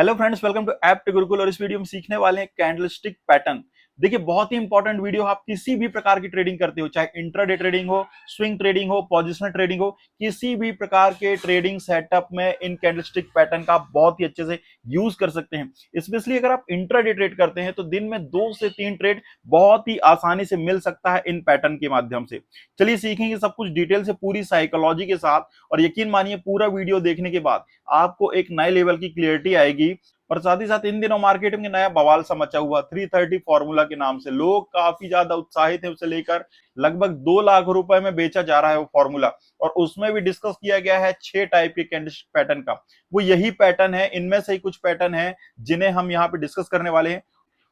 Hello friends, welcome to Apt Gurukul. और इस video में सीखने वाले हैं कैंडलस्टिक पैटर्न। देखिए, बहुत ही इंपॉर्टेंट वीडियो। आप किसी भी प्रकार की ट्रेडिंग करते हो, चाहे इंट्राडे ट्रेडिंग हो, स्विंग ट्रेडिंग हो, पोजिशनल ट्रेडिंग हो, किसी भी प्रकार के ट्रेडिंग सेटअप में इन कैंडलस्टिक पैटर्न का आप बहुत ही अच्छे से यूज कर सकते हैं। स्पेशली अगर आप इंट्राडे ट्रेड करते हैं तो दिन में 2 से 3 ट्रेड बहुत ही आसानी से मिल सकता है इन पैटर्न के माध्यम से। चलिए सीखेंगे सब कुछ डिटेल से, पूरी साइकोलॉजी के साथ। और यकीन मानिए, पूरा वीडियो देखने के बाद आपको एक नए लेवल की क्लियरिटी आएगी। और साथ ही साथ इन दिनों मार्केट में नया बवाल सा मचा हुआ 330 फॉर्मूला के नाम से, लोग काफी ज्यादा उत्साहित है उसे लेकर। लगभग 2 लाख रुपए में बेचा जा रहा है वो फॉर्मूला। और उसमें भी डिस्कस किया गया है 6 टाइप के कैंडलस्टिक पैटर्न का। वो यही पैटर्न है, इनमें से ही कुछ पैटर्न है जिन्हें हम यहाँ पे डिस्कस करने वाले हैं।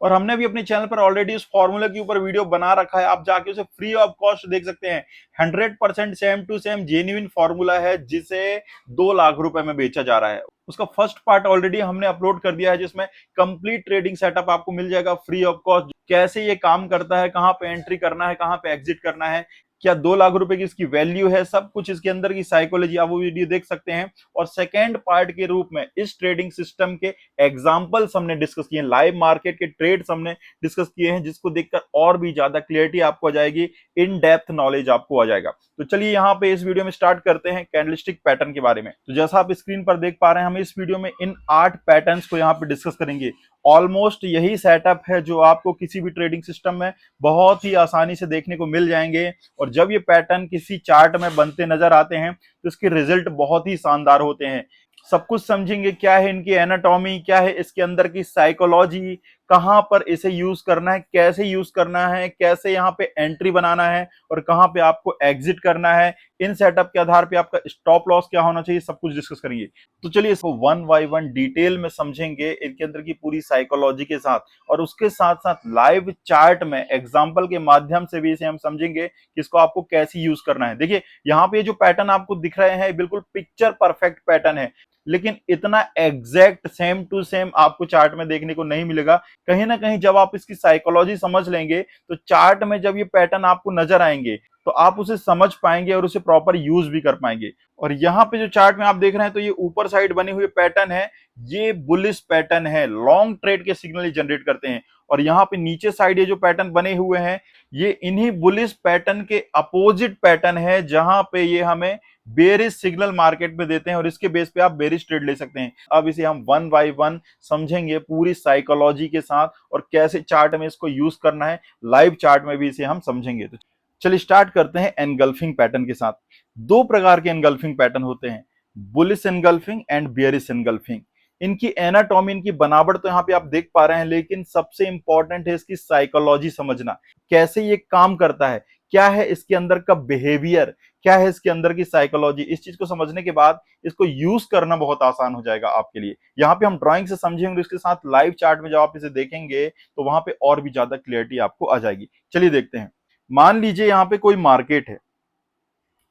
और हमने भी अपने चैनल पर ऑलरेडी उस फॉर्मूला के ऊपर वीडियो बना रखा है, आप जाके उसे फ्री ऑफ कॉस्ट देख सकते हैं। 100% same to same genuine formula है जिसे 2 लाख रुपए में बेचा जा रहा है। उसका फर्स्ट पार्ट ऑलरेडी हमने अपलोड कर दिया है, जिसमें कंप्लीट ट्रेडिंग सेटअप आपको मिल जाएगा फ्री ऑफ कॉस्ट। कैसे ये काम करता है, कहां पे एंट्री करना है, कहां पे एग्जिट करना है, क्या 2 लाख रुपए की इसकी वैल्यू है, सब कुछ इसके अंदर की साइकोलॉजी आप वो वीडियो देख सकते हैं। और सेकेंड पार्ट के रूप में इस ट्रेडिंग सिस्टम के एग्जांपल्स हमने डिस्कस किए हैं, लाइव मार्केट के ट्रेड्स हमने डिस्कस किए हैं, जिसको देखकर और भी ज्यादा क्लियरिटी आपको आ जाएगी, इन डेप्थ नॉलेज आपको आ जाएगा। तो चलिए यहाँ पे इस वीडियो में स्टार्ट करते हैं कैंडलस्टिक पैटर्न के बारे में। तो जैसा आप स्क्रीन पर देख पा रहे हैं, हम इस वीडियो में इन 8 पैटर्न्स को यहाँ पे डिस्कस करेंगे। ऑलमोस्ट यही सेटअप है जो आपको किसी भी ट्रेडिंग सिस्टम में बहुत ही आसानी से देखने को मिल जाएंगे। और जब ये पैटर्न किसी चार्ट में बनते नजर आते हैं तो इसके रिजल्ट बहुत ही शानदार होते हैं। सब कुछ समझेंगे, क्या है इनकी एनाटॉमी, क्या है इसके अंदर की साइकोलॉजी, कहां पर इसे यूज करना है, कैसे यूज करना है, कैसे यहाँ पे एंट्री बनाना है और कहां पे आपको एग्जिट करना है। इन सेटअप के आधार पे आपका स्टॉप लॉस क्या होना चाहिए, सब कुछ डिस्कस करेंगे। तो चलिए इसको वन बाय वन डिटेल में समझेंगे, इनके अंदर की पूरी साइकोलॉजी के साथ। और उसके साथ साथ लाइव चार्ट में एग्जाम्पल के माध्यम से भी इसे हम समझेंगे कि इसको आपको कैसे यूज करना है। देखिए, यहाँ पे जो पैटर्न आपको दिख रहे हैं बिल्कुल पिक्चर परफेक्ट पैटर्न है, लेकिन इतना एग्जैक्ट सेम टू सेम आपको चार्ट में देखने को नहीं मिलेगा। कहीं ना कहीं जब आप इसकी साइकोलॉजी समझ लेंगे तो चार्ट में जब ये पैटर्न आपको नजर आएंगे तो आप उसे समझ पाएंगे और उसे प्रॉपर यूज भी कर पाएंगे। और यहाँ पे जो चार्ट में आप देख रहे हैं तो ये ऊपर साइड बने हुए पैटर्न है, ये बुलिश पैटर्न है, लॉन्ग ट्रेड के सिग्नल जनरेट करते हैं। और यहाँ पे नीचे साइड ये जो पैटर्न बने हुए हैं ये इन्हीं बुलिश पैटर्न के अपोजिट पैटर्न है, जहां पे ये हमें बेरिश सिग्नल मार्केट में देते हैं और इसके बेस पे आप बेरिश ट्रेड ले सकते हैं। अब इसे हम वन बाय वन समझेंगे पूरी साइकोलॉजी के साथ और कैसे चार्ट में इसको यूज करना है, लाइव चार्ट में भी इसे हम समझेंगे। तो चलिए स्टार्ट करते हैं एनगल्फिंग पैटर्न के साथ। 2 प्रकार के एनगल्फिंग पैटर्न होते हैं, bullish engulfing and bearish engulfing. इनकी एनाटॉमी, इनकी बनावट तो यहाँ पे आप देख पा रहे हैं, लेकिन सबसे इंपॉर्टेंट है इसकी साइकोलॉजी समझना, कैसे ये काम करता है, क्या है इसके अंदर का बिहेवियर, क्या है इसके अंदर की साइकोलॉजी। इस चीज को समझने के बाद इसको यूज करना बहुत आसान हो जाएगा आपके लिए। यहाँ पे हम ड्राइंग से समझेंगे, इसके साथ लाइव चार्ट में जब आप इसे देखेंगे तो वहां पे और भी ज्यादा क्लियरिटी आपको आ जाएगी। चलिए देखते हैं। मान लीजिए यहाँ पे कोई मार्केट है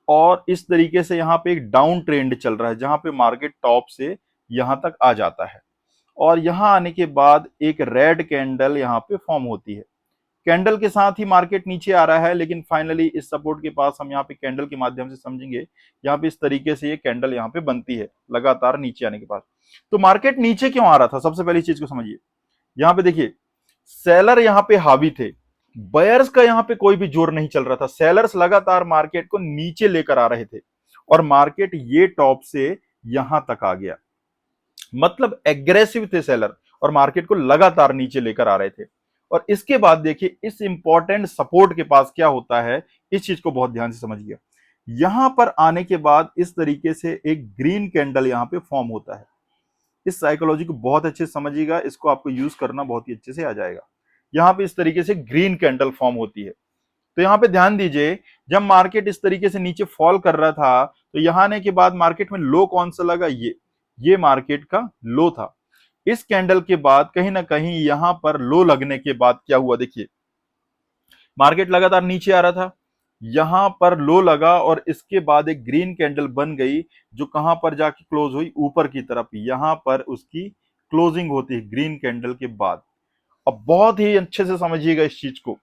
और इस तरीके से यहाँ पे एक डाउन ट्रेंड चल रहा है, जहां पे मार्केट टॉप से यहां तक आ जाता है और यहां आने के बाद एक रेड कैंडल यहाँ पे फॉर्म होती है। कैंडल के साथ ही मार्केट नीचे आ रहा है, लेकिन फाइनली इस सपोर्ट के पास हम यहाँ पे कैंडल के माध्यम से समझेंगे, यहाँ पे इस तरीके से ये कैंडल यहाँ पे बनती है लगातार नीचे आने के बाद। तो मार्केट नीचे क्यों आ रहा था, सबसे पहली चीज को समझिए। यहाँ पे देखिए, सेलर यहाँ पे हावी थे, बायर्स का यहाँ पे कोई भी जोर नहीं चल रहा था। सेलर्स लगातार मार्केट को नीचे लेकर आ रहे थे और मार्केट ये टॉप से यहां तक आ गया, मतलब एग्रेसिव थे सेलर और मार्केट को लगातार नीचे लेकर आ रहे थे। और इसके बाद देखिए, इस इंपॉर्टेंट सपोर्ट के पास क्या होता है, इस चीज को बहुत ध्यान से समझिए। यहां पर आने के बाद इस तरीके से एक ग्रीन कैंडल यहां पे फॉर्म होता है। इस साइकोलॉजी को बहुत अच्छे से समझिएगा, इसको आपको यूज करना बहुत ही अच्छे से आ जाएगा। यहां पे इस तरीके से ग्रीन कैंडल फॉर्म होती है। तो यहाँ पे ध्यान दीजिए, जब मार्केट इस तरीके से नीचे फॉल कर रहा था तो यहां आने के बाद मार्केट में लो कौन सा लगा, ये मार्केट का लो था। इस कैंडल के बाद कहीं ना कहीं यहां पर लो लगने के बाद क्या हुआ, देखिए मार्केट लगातार नीचे आ रहा था, यहां पर लो लगा और इसके बाद एक ग्रीन कैंडल बन गई, जो कहां पर जाके क्लोज हुई, ऊपर की तरफ। यहां पर उसकी क्लोजिंग होती है ग्रीन कैंडल के बाद। अब बहुत ही अच्छे से समझिएगा इस चीज को।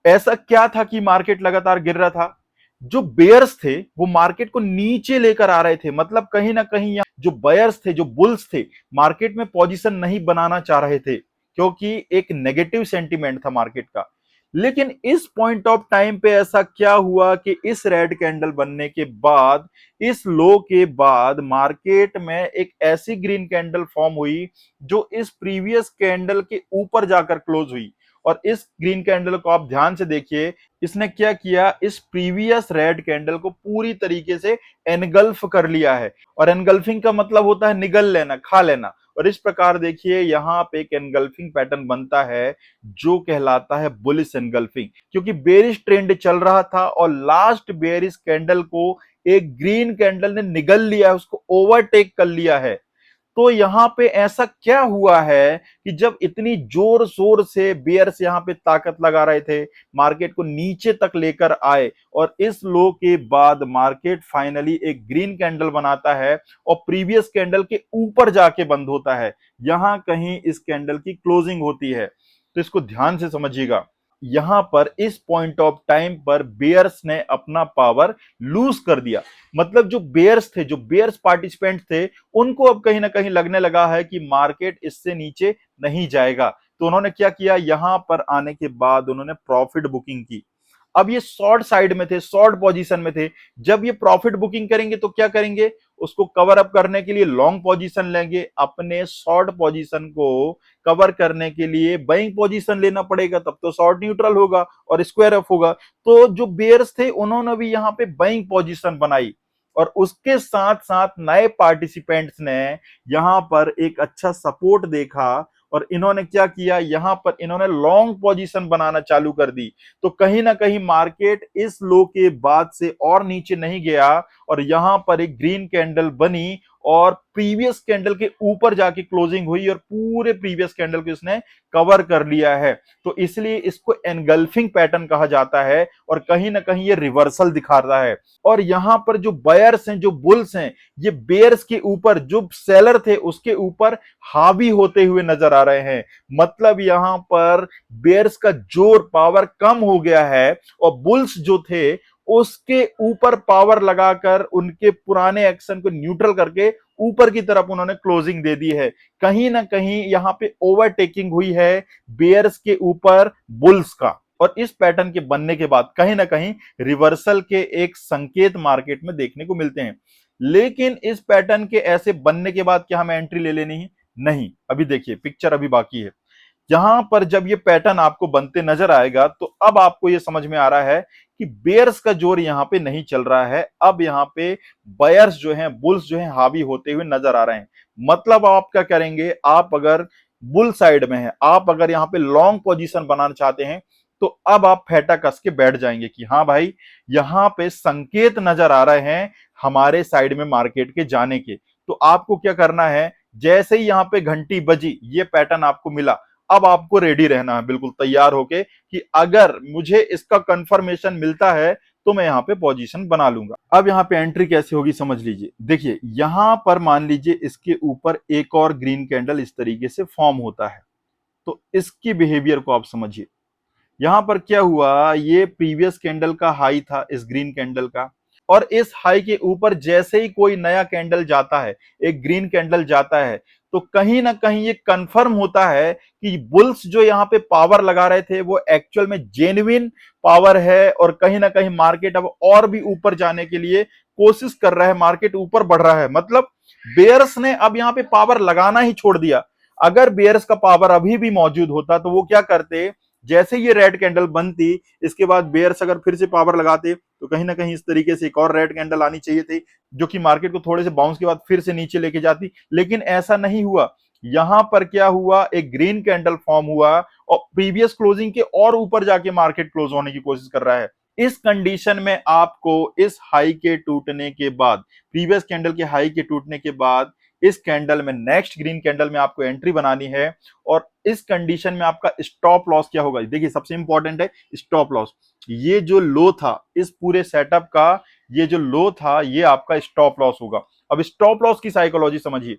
ऐसा क्या था कि मार्केट लगातार गिर रहा था, जो बेयर्स थे वो मार्केट को नीचे लेकर आ रहे थे, मतलब कहीं ना कहीं यहाँ जो बायर्स थे, जो बुल्स थे, मार्केट में पोजीशन नहीं बनाना चाह रहे थे क्योंकि एक नेगेटिव सेंटीमेंट था मार्केट का। लेकिन इस पॉइंट ऑफ टाइम पे ऐसा क्या हुआ कि इस रेड कैंडल बनने के बाद, इस लो के बाद मार्केट में एक ऐसी ग्रीन कैंडल फॉर्म हुई जो इस प्रीवियस कैंडल के ऊपर जाकर क्लोज हुई। और इस ग्रीन कैंडल को आप ध्यान से देखिए, इसने क्या किया, इस प्रीवियस रेड कैंडल को पूरी तरीके से एनगल्फ कर लिया है। और एनगल्फिंग का मतलब होता है निगल लेना, खा लेना। और इस प्रकार देखिए यहां पे एक एनगल्फिंग पैटर्न बनता है जो कहलाता है बुलिश एनगल्फिंग, क्योंकि बेरिश ट्रेंड चल रहा था और लास्ट बेरिश कैंडल को एक ग्रीन कैंडल ने निगल लिया है, उसको ओवरटेक कर लिया है। तो यहां पे ऐसा क्या हुआ है कि जब इतनी जोर शोर से बेयर्स यहां पे ताकत लगा रहे थे, मार्केट को नीचे तक लेकर आए, और इस लो के बाद मार्केट फाइनली एक ग्रीन कैंडल बनाता है और प्रीवियस कैंडल के ऊपर जाके बंद होता है। यहां कहीं इस कैंडल की क्लोजिंग होती है, तो इसको ध्यान से समझिएगा। यहां पर इस पॉइंट ऑफ टाइम पर बेयर्स ने अपना पावर लूज कर दिया। मतलब जो बेयर्स थे, जो बेयर्स पार्टिसिपेंट थे, उनको अब कहीं ना कहीं लगने लगा है कि मार्केट इससे नीचे नहीं जाएगा। तो उन्होंने क्या किया, यहां पर आने के बाद उन्होंने प्रॉफिट बुकिंग की। अब ये शॉर्ट साइड में थे, शॉर्ट पोजीशन में थे। जब ये प्रॉफिट बुकिंग करेंगे तो क्या करेंगे, उसको कवर अप करने के लिए लॉन्ग पोजीशन लेंगे। अपने शॉर्ट पोजीशन को कवर करने के लिए बाइंग पोजीशन लेना पड़ेगा, तब तो शॉर्ट न्यूट्रल होगा और स्क्वायर अप होगा। तो जो बेयर्स थे उन्होंने भी यहाँ पे बाइंग पोजीशन बनाई, और उसके साथ साथ नए पार्टिसिपेंट्स ने यहां पर एक अच्छा सपोर्ट देखा और इन्होंने क्या किया, यहां पर इन्होंने लॉन्ग पोजीशन बनाना चालू कर दी। तो कहीं ना कहीं मार्केट इस लो के बाद से और नीचे नहीं गया और यहां पर एक ग्रीन कैंडल बनी और प्रीवियस कैंडल के ऊपर जाके क्लोजिंग हुई और पूरे प्रीवियस कैंडल को इसने कवर कर लिया है। तो इसलिए इसको एनगल्फिंग पैटर्न कहा जाता है और कहीं ना कहीं ये रिवर्सल दिखाता है। और यहां पर जो बायर्स हैं, जो बुल्स हैं, ये बेयर्स के ऊपर, जो सेलर थे उसके ऊपर हावी होते हुए नजर आ रहे हैं। मतलब यहां पर बेयर्स का जोर, पावर कम हो गया है और बुल्स जो थे उसके ऊपर पावर लगाकर उनके पुराने एक्शन को न्यूट्रल करके ऊपर की तरफ उन्होंने क्लोजिंग दे दी है। कहीं ना कहीं यहां पे ओवरटेकिंग हुई है बेयर्स के ऊपर बुल्स का। और इस पैटर्न के बनने के बाद कहीं ना कहीं रिवर्सल के एक संकेत मार्केट में देखने को मिलते हैं। लेकिन इस पैटर्न के ऐसे बनने के बाद क्या हमें एंट्री ले लेनी है? नहीं, अभी देखिए पिक्चर अभी बाकी है। यहां पर जब ये पैटर्न आपको बनते नजर आएगा तो अब आपको ये समझ में आ रहा है कि बेयर्स का जोर यहां पे नहीं चल रहा है। अब यहां पे बायर्स जो हैं, बुल्स जो हैं, हावी होते हुए नजर आ रहे हैं। मतलब आप क्या करेंगे, आप अगर बुल साइड में है, आप अगर यहां पे लॉन्ग पोजीशन बनाना चाहते हैं, तो अब आप फेटा कस के बैठ जाएंगे कि हाँ भाई, यहां पे संकेत नजर आ रहे हैं हमारे साइड में मार्केट के जाने के। तो आपको क्या करना है, जैसे ही यहां पे घंटी बजी, ये पैटर्न आपको मिला, अब आपको रेडी रहना है, बिल्कुल तैयार होके कि अगर मुझे इसका कंफर्मेशन मिलता है तो मैं यहां पे पोजीशन बना लूंगा। अब यहां पे एंट्री कैसे होगी समझ लीजिए। देखिए यहां पर मान लीजिए इसके ऊपर एक और ग्रीन कैंडल इस तरीके से फॉर्म होता है, तो इसकी बिहेवियर को आप समझिए। यहां पर क्या हुआ, ये प्रीवियस कैंडल का हाई था इस ग्रीन कैंडल का, और इस हाई के ऊपर जैसे ही कोई नया कैंडल जाता है, एक ग्रीन कैंडल जाता है, तो कहीं ना कहीं ये कंफर्म होता है कि बुल्स जो यहां पे पावर लगा रहे थे वो एक्चुअल में जेन्युइन पावर है और कहीं ना कहीं मार्केट अब और भी ऊपर जाने के लिए कोशिश कर रहा है, मार्केट ऊपर बढ़ रहा है। मतलब बेयर्स ने अब यहां पे पावर लगाना ही छोड़ दिया। अगर बेयर्स का पावर अभी भी मौजूद होता तो वो क्या करते, जैसे ये रेड कैंडल बनती, इसके बाद बेयर्स अगर फिर से पावर लगाते तो कहीं ना कहीं इस तरीके से एक और रेड कैंडल आनी चाहिए थी जो कि मार्केट को थोड़े से बाउंस के बाद फिर से नीचे लेके जाती। लेकिन ऐसा नहीं हुआ। यहां पर क्या हुआ, एक ग्रीन कैंडल फॉर्म हुआ और प्रीवियस क्लोजिंग के और ऊपर जाके मार्केट क्लोज होने की कोशिश कर रहा है। इस कंडीशन में आपको इस हाई के टूटने के बाद, प्रीवियस कैंडल के हाई के टूटने के बाद, इस कैंडल में, नेक्स्ट ग्रीन कैंडल में आपको एंट्री बनानी है। और इस कंडीशन में आपका स्टॉप लॉस क्या होगा, देखिए सबसे इंपॉर्टेंट है स्टॉप लॉस। ये जो लो था इस पूरे सेटअप का, ये जो लो था ये आपका स्टॉप लॉस होगा। अब स्टॉप लॉस की साइकोलॉजी समझिए।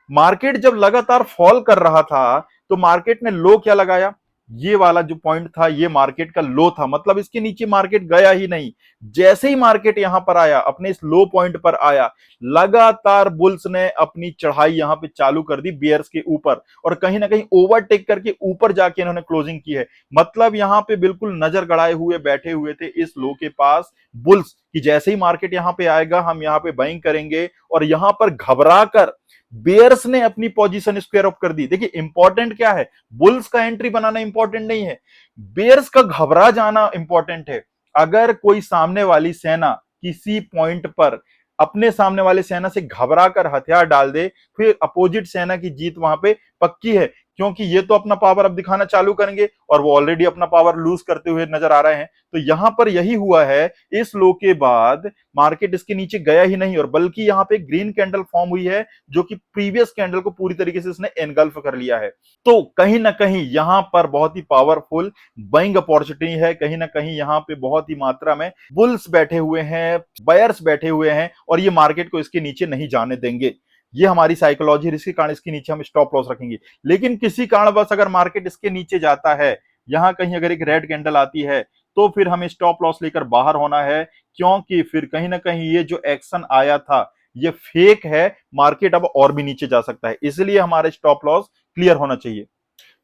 मार्केट जब लगातार फॉल कर रहा था तो मार्केट ने लो क्या लगाया, ये वाला जो पॉइंट था ये मार्केट का लो था, मतलब इसके नीचे मार्केट गया ही नहीं। जैसे ही मार्केट यहां पर आया, अपने इस लो पॉइंट पर आया, लगातार बुल्स ने अपनी चढ़ाई यहां पे चालू कर दी बियर्स के ऊपर, और कहीं ना कहीं ओवरटेक करके ऊपर जाके इन्होंने क्लोजिंग की है। मतलब यहां पे बिल्कुल नजर गड़ाए हुए बैठे हुए थे इस लो के पास बुल्स, कि जैसे ही मार्केट यहां पे आएगा हम यहां पे बाइंग करेंगे, और यहां पर घबरा कर बेयर्स ने अपनी पोजीशन स्क्वायर ऑफ कर दी। देखिए इंपॉर्टेंट क्या है, बुल्स का एंट्री बनाना इंपॉर्टेंट नहीं है, बेयर्स का घबरा जाना इंपॉर्टेंट है। अगर कोई सामने वाली सेना किसी पॉइंट पर अपने सामने वाले सेना से घबरा कर हथियार डाल दे, फिर अपोजिट सेना की जीत वहां पे पक्की है, क्योंकि ये तो अपना पावर अब दिखाना चालू करेंगे और वो ऑलरेडी अपना पावर लूज करते हुए नजर आ रहे हैं। तो यहां पर यही हुआ है, इस लो के बाद मार्केट इसके नीचे गया ही नहीं, और बल्कि यहां पे ग्रीन कैंडल फॉर्म हुई है जो कि प्रीवियस कैंडल को पूरी तरीके से इसने एनगल्फ कर लिया है। तो कहीं ना कहीं यहां पर बहुत ही पावरफुल बाइंग अपॉर्चुनिटी है, कहीं ना कहीं यहां पे बहुत ही मात्रा में बुल्स बैठे हुए हैं, बायर्स बैठे हुए हैं, और ये मार्केट को इसके नीचे नहीं जाने देंगे। ये हमारी साइकोलॉजी है, इसके कारण इसके नीचे हम स्टॉप लॉस रखेंगे। लेकिन किसी कारणवश अगर मार्केट इसके नीचे जाता है, यहां कहीं अगर एक रेड कैंडल आती है, तो फिर हमें स्टॉप लॉस लेकर बाहर होना है, क्योंकि फिर कहीं ना कहीं ये जो एक्शन आया था ये फेक है, मार्केट अब और भी नीचे जा सकता है, इसलिए हमारे स्टॉप लॉस क्लियर होना चाहिए।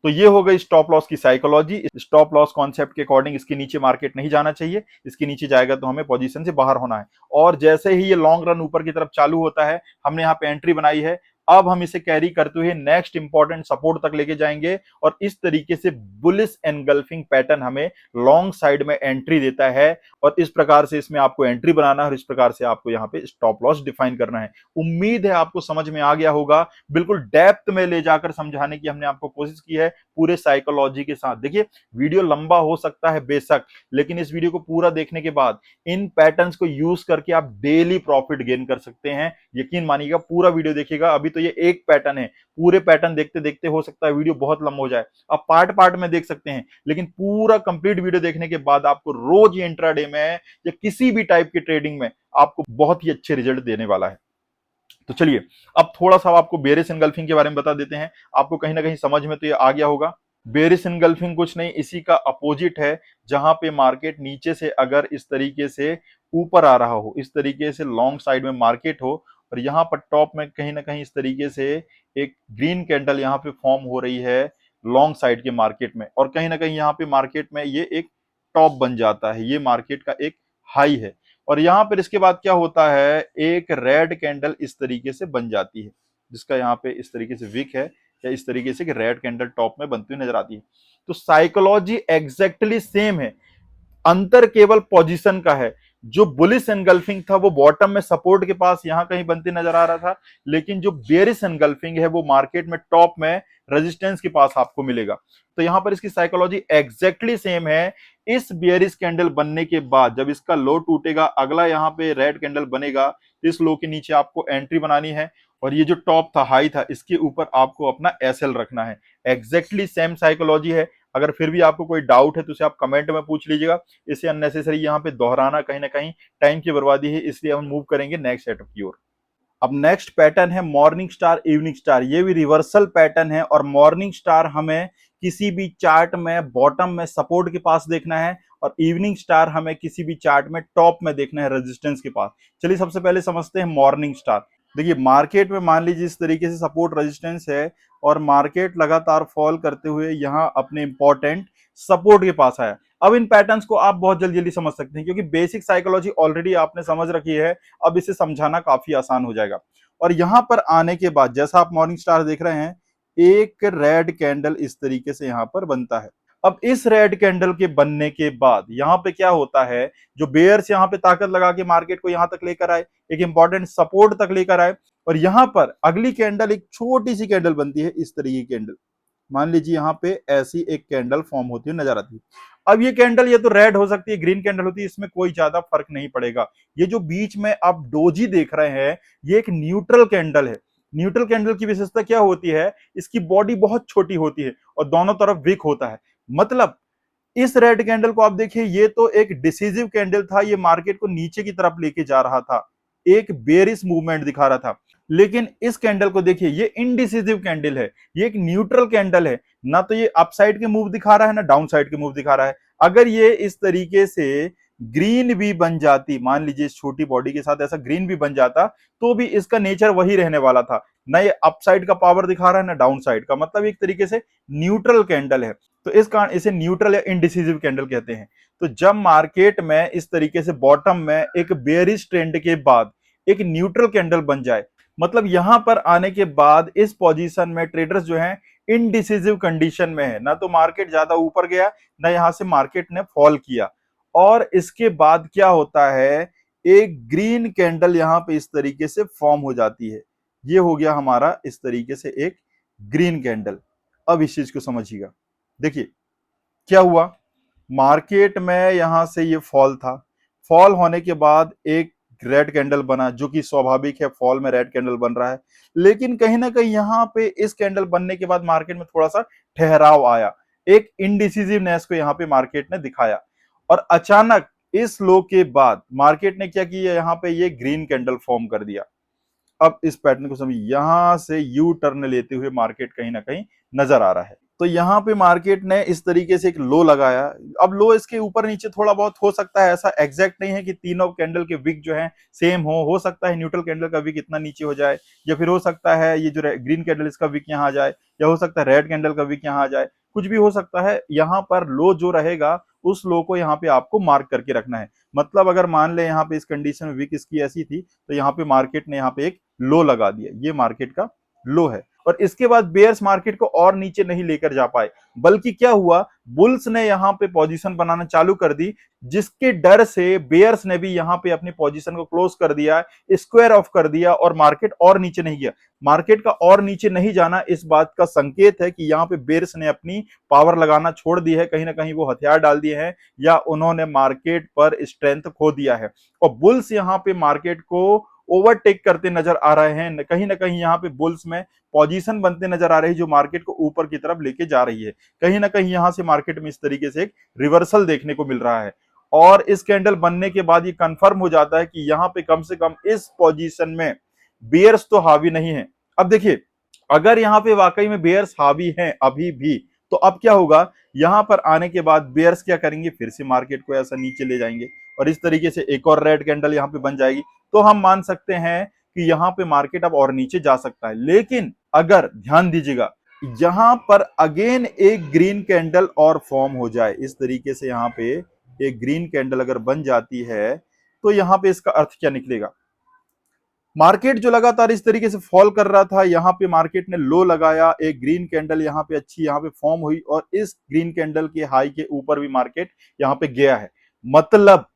तो ये हो गई स्टॉप लॉस की साइकोलॉजी। स्टॉप लॉस कॉन्सेप्ट के अकॉर्डिंग इसके नीचे मार्केट नहीं जाना चाहिए, इसके नीचे जाएगा तो हमें पोजीशन से बाहर होना है। और जैसे ही ये लॉन्ग रन ऊपर की तरफ चालू होता है, हमने यहाँ पे एंट्री बनाई है, अब हम इसे कैरी करते हुए नेक्स्ट इंपॉर्टेंट सपोर्ट तक लेके जाएंगे, और इस तरीके से बुलिश एनगल्फिंग पैटर्न हमें लॉन्ग साइड में एंट्री देता है, और इस प्रकार से इसमें आपको एंट्री बनाना है, और इस प्रकार से आपको यहाँ पे स्टॉप लॉस डिफाइन करना है। उम्मीद है आपको समझ में आ गया होगा। बिल्कुल डेप्थ में ले जाकर समझाने की हमने आपको कोशिश की है पूरे साइकोलॉजी के साथ। देखिए वीडियो लंबा हो सकता है बेशक, लेकिन इस वीडियो को पूरा देखने के बाद इन पैटर्न्स को यूज करके आप डेली प्रॉफिट गेन कर सकते हैं। यकीन मानिएगा, पूरा वीडियो देखिएगा। अभी तो ये एक पैटर्न है, पूरे पैटर्न देखते देखते हो सकता है वीडियो बहुत लंबा हो जाए, आप पार्ट पार्ट में देख सकते हैं, लेकिन पूरा कंप्लीट वीडियो देखने के बाद आपको रोज इंट्राडे में या किसी भी टाइप की ट्रेडिंग में आपको बहुत ही अच्छे रिजल्ट देने वाला है। तो चलिए अब थोड़ा सा आपको बेरिश एनगल्फिंग के बारे में बता देते हैं। आपको कहीं ना कहीं समझ में तो ये आ गया होगा। बेरिश एनगल्फिंग कुछ नहीं, इसी का अपोजिट है, जहां पे मार्केट नीचे से अगर इस तरीके से ऊपर आ रहा हो, इस तरीके से लॉन्ग साइड में मार्केट हो, और यहाँ पर टॉप में कहीं ना कहीं इस तरीके से एक ग्रीन कैंडल यहाँ पे फॉर्म हो रही है लॉन्ग साइड के मार्केट में, और कहीं ना कहीं यहाँ पे मार्केट में ये एक टॉप बन जाता है, ये मार्केट का एक हाई है। और यहां पर इसके बाद क्या होता है, एक रेड कैंडल इस तरीके से बन जाती है, जिसका यहाँ पे इस तरीके से विक है, या इस तरीके से कि रेड कैंडल टॉप में बनती हुई नजर आती है। तो साइकोलॉजी एग्जैक्टली सेम है, अंतर केवल पोजीशन का है। जो बुलिश एनगल्फिंग था वो बॉटम में सपोर्ट के पास यहां कहीं बनते नजर आ रहा था, लेकिन जो बेरिश एनगल्फिंग है वो मार्केट में टॉप में रेजिस्टेंस के पास आपको मिलेगा। तो यहां पर इसकी साइकोलॉजी एग्जैक्टली सेम है। इस बेरिश कैंडल बनने के बाद जब इसका लो टूटेगा, अगला यहां पे रेड कैंडल बनेगा, तो इस लो के नीचे आपको एंट्री बनानी है, और ये जो टॉप था, हाई था, इसके ऊपर आपको अपना एसएल रखना है। एग्जैक्टली सेम साइकोलॉजी है। अगर फिर भी आपको कोई डाउट है तो उसे आप कमेंट में पूछ लीजिएगा। इसे अननेसेसरी यहाँ पे दोहराना कहीं ना कहीं टाइम की बर्बादी है, इसलिए हम मूव करेंगे नेक्स्ट सेटअप की ओर। अब नेक्स्ट पैटर्न है मॉर्निंग स्टार इवनिंग स्टार। ये भी रिवर्सल पैटर्न है, और मॉर्निंग स्टार हमें किसी भी चार्ट में बॉटम में सपोर्ट के पास देखना है, और इवनिंग स्टार हमें किसी भी चार्ट में टॉप में देखना है रेजिस्टेंस के पास। चलिए सबसे पहले समझते हैं मॉर्निंग स्टार। देखिए मार्केट में मान लीजिए इस तरीके से सपोर्ट रेजिस्टेंस है, और मार्केट लगातार फॉल करते हुए यहाँ अपने इंपॉर्टेंट सपोर्ट के पास आया। अब इन पैटर्न्स को आप बहुत जल्दी जल्दी समझ सकते हैं, क्योंकि बेसिक साइकोलॉजी ऑलरेडी आपने समझ रखी है। अब इसे समझाना काफी आसान हो जाएगा। और यहां पर आने के बाद जैसा आप मॉर्निंग स्टार देख रहे हैं, एक रेड कैंडल इस तरीके से यहां पर बनता है। अब इस रेड कैंडल के बनने के बाद यहां पे क्या होता है, जो बेयर्स यहां पे ताकत लगा के मार्केट को यहां तक लेकर आए, एक इंपॉर्टेंट सपोर्ट तक लेकर आए, और यहां पर अगली कैंडल एक छोटी सी कैंडल बनती है इस तरीके की कैंडल। मान लीजिए यहाँ पे ऐसी एक कैंडल फॉर्म होती हुई नजर आती है। अब ये कैंडल ये तो रेड हो सकती है, ग्रीन कैंडल होती है, इसमें कोई ज्यादा फर्क नहीं पड़ेगा। ये जो बीच में आप डोजी देख रहे हैं, ये एक न्यूट्रल कैंडल है। न्यूट्रल कैंडल की विशेषता क्या होती है, इसकी बॉडी बहुत छोटी होती है और दोनों तरफ विक होता है। मतलब इस रेड कैंडल को आप देखिए, ये तो एक डिसीजिव कैंडल था, ये मार्केट को नीचे की तरफ लेके जा रहा था, एक बेरिश मूवमेंट दिखा रहा था। लेकिन इस कैंडल को देखिए, ये इनडिसिसिव कैंडल है, ये एक न्यूट्रल कैंडल है, ना तो ये अपसाइड के मूव दिखा रहा है ना डाउन साइड के मूव दिखा रहा है। अगर ये इस तरीके से ग्रीन भी बन जाती, मान लीजिए इस छोटी बॉडी के साथ ऐसा ग्रीन भी बन जाता, तो भी इसका नेचर वही रहने वाला था, ना ये अपसाइड का पावर दिखा रहा है ना डाउन साइड का, मतलब एक तरीके से न्यूट्रल कैंडल है। तो इस कारण इसे न्यूट्रल या इनडिसिसिव कैंडल कहते हैं। तो जब मार्केट में इस तरीके से बॉटम में एक बेयरिश ट्रेंड के बाद एक न्यूट्रल कैंडल बन जाए, मतलब यहां पर आने के बाद इस पोजीशन में ट्रेडर्स जो हैं इनडिसिसिव कंडीशन में है, ना तो मार्केट ज्यादा ऊपर गया, ना यहां से मार्केट ने फॉल किया। और इसके बाद क्या होता है, एक ग्रीन कैंडल यहां पे इस तरीके से फॉर्म हो जाती है। ये हो गया हमारा इस तरीके से एक ग्रीन कैंडल। अब इस चीज को समझिएगा, देखिए क्या हुआ, मार्केट में यहां से ये फॉल था, फॉल होने के बाद एक रेड कैंडल बना, जो कि स्वाभाविक है, फॉल में रेड कैंडल बन रहा है। लेकिन कहीं ना कहीं यहां पे इस कैंडल बनने के बाद मार्केट में थोड़ा सा ठहराव आया, एक इनडिसिसिवनेस को यहां पे मार्केट ने दिखाया। और अचानक इस लो के बाद मार्केट ने क्या किया, यहां पे ये ग्रीन कैंडल फॉर्म कर दिया। अब इस पैटर्न को समझिए, यहां से यू टर्न लेते हुए मार्केट कहीं ना कहीं नजर आ रहा है। तो यहां पे मार्केट ने इस तरीके से एक लो लगाया। अब लो इसके ऊपर नीचे थोड़ा बहुत हो सकता है, ऐसा एग्जैक्ट नहीं है कि तीनों कैंडल के विक जो है सेम हो सकता है न्यूट्रल कैंडल का विक इतना नीचे हो जाए, या फिर हो सकता है ये जो ग्रीन कैंडल इसका विक यहाँ आ जाए, या हो सकता है रेड कैंडल का विक यहाँ आ जाए, कुछ भी हो सकता है। यहाँ पर लो जो रहेगा उस लो को यहाँ पे आपको मार्क करके रखना है। मतलब अगर मान ले यहाँ पे इस कंडीशन में विक इसकी ऐसी थी, तो यहाँ पे मार्केट ने यहाँ पे एक लो लगा दिया, ये मार्केट का लो है। और इसके बाद बेयर्स मार्केट को और नीचे नहीं लेकर जा पाए, बल्कि क्या हुआ, बुल्स ने यहां पे पोजीशन बनाना चालू कर दी, जिसके डर से बेयर्स ने भी यहां पे अपनी पोजीशन को क्लोज कर दिया, स्क्वायर ऑफ कर दिया, और मार्केट और नीचे नहीं गया। मार्केट का और नीचे नहीं जाना इस बात का संकेत है कि यहां पे बेयर्स ने अपनी पावर लगाना छोड़ दी है, कहीं ना कहीं वो हथियार डाल दिए हैं, या उन्होंने मार्केट पर स्ट्रेंथ खो दिया है। और बुल्स यहां पे मार्केट को ओवरटेक करते नजर आ रहे हैं, कहीं ना कहीं यहाँ पे बुल्स में पोजीशन बनते नजर आ रही है, जो मार्केट को ऊपर की तरफ लेके जा रही है। कहीं ना कहीं यहां से मार्केट में इस तरीके से एक रिवर्सल देखने को मिल रहा है। और इस कैंडल बनने के बाद ये कंफर्म हो जाता है कि यहां पे कम से कम इस पोजीशन में बेयर्स तो हावी नहीं है। अब देखिए, अगर यहाँ पे वाकई में बेयर्स हावी हैं अभी भी, तो अब क्या होगा, यहां पर आने के बाद बेयर्स क्या करेंगे, फिर से मार्केट को ऐसा नीचे ले जाएंगे, और इस तरीके से एक और रेड कैंडल यहाँ पे बन जाएगी। तो हम मान सकते हैं कि यहाँ पे मार्केट अब और नीचे जा सकता है। लेकिन अगर ध्यान दीजिएगा, यहां पर अगेन एक ग्रीन कैंडल और फॉर्म हो जाए, इस तरीके से यहाँ पे एक ग्रीन कैंडल अगर बन जाती है, तो यहाँ पे इसका अर्थ क्या निकलेगा, मार्केट जो लगातार इस तरीके से फॉल कर रहा था, यहां पे मार्केट ने लो लगाया, एक ग्रीन कैंडल यहां पे अच्छी यहां पे फॉर्म हुई, और इस ग्रीन कैंडल के हाई के ऊपर भी मार्केट यहां पे गया है। मतलब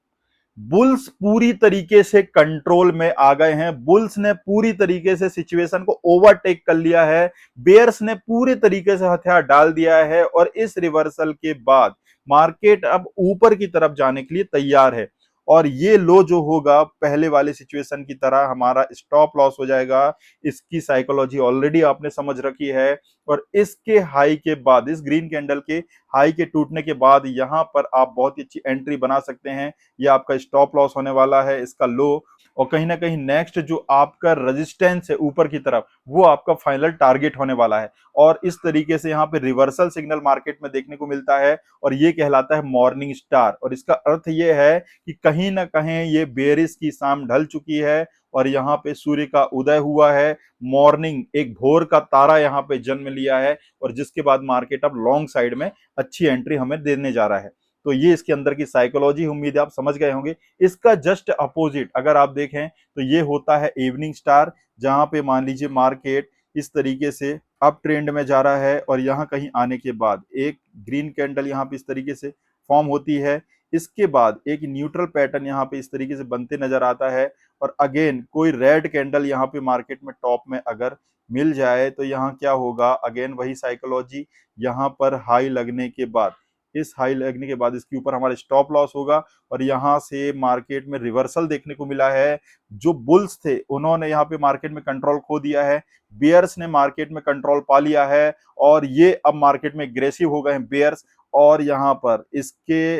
बुल्स पूरी तरीके से कंट्रोल में आ गए हैं, बुल्स ने पूरी तरीके से सिचुएशन को ओवरटेक कर लिया है, बेयर्स ने पूरे तरीके से हथियार डाल दिया है, और इस रिवर्सल के बाद मार्केट अब ऊपर की तरफ जाने के लिए तैयार है। और ये लो जो होगा पहले वाले सिचुएशन की तरह हमारा स्टॉप लॉस हो जाएगा। इसकी साइकोलॉजी ऑलरेडी आपने समझ रखी है। और इसके हाई के बाद, इस ग्रीन कैंडल के हाई के टूटने के बाद, यहां पर आप बहुत ही अच्छी एंट्री बना सकते हैं। ये आपका स्टॉप लॉस होने वाला है, इसका लो। और कहीं ना कहीं नेक्स्ट जो आपका रेजिस्टेंस है ऊपर की तरफ, वो आपका फाइनल टारगेट होने वाला है। और इस तरीके से यहाँ पे रिवर्सल सिग्नल मार्केट में देखने को मिलता है, और ये कहलाता है मॉर्निंग स्टार। और इसका अर्थ ये है कि कहीं ना कहीं ये बेरिश की शाम ढल चुकी है, और यहाँ पे सूर्य का उदय हुआ है, मॉर्निंग एक भोर का तारा यहाँ पे जन्म लिया है, और जिसके बाद मार्केट अब लॉन्ग साइड में अच्छी एंट्री हमें देने जा रहा है। तो ये इसके अंदर की साइकोलॉजी, उम्मीद है आप समझ गए होंगे। इसका जस्ट अपोजिट अगर आप देखें तो ये होता है इवनिंग स्टार, जहां पे मान लीजिए मार्केट इस तरीके से अप ट्रेंड में जा रहा है, और यहाँ कहीं आने के बाद एक ग्रीन कैंडल यहाँ पे इस तरीके से फॉर्म होती है। इसके बाद एक न्यूट्रल पैटर्न यहाँ पे इस तरीके से बनते नजर आता है, और अगेन कोई रेड कैंडल यहाँ पे मार्केट में टॉप में अगर मिल जाए, तो यहाँ क्या होगा, अगेन वही साइकोलॉजी, यहाँ पर हाई लगने के बाद, इस हाई लगने के बाद इसके ऊपर हमारा स्टॉप लॉस होगा, और यहाँ से मार्केट में रिवर्सल देखने को मिला है। जो बुल्स थे उन्होंने यहाँ पे मार्केट में कंट्रोल खो दिया है, बेयर्स ने मार्केट में कंट्रोल पा लिया है, और ये अब मार्केट में एग्रेसिव हो गए हैं बेयर्स। और यहाँ पर इसके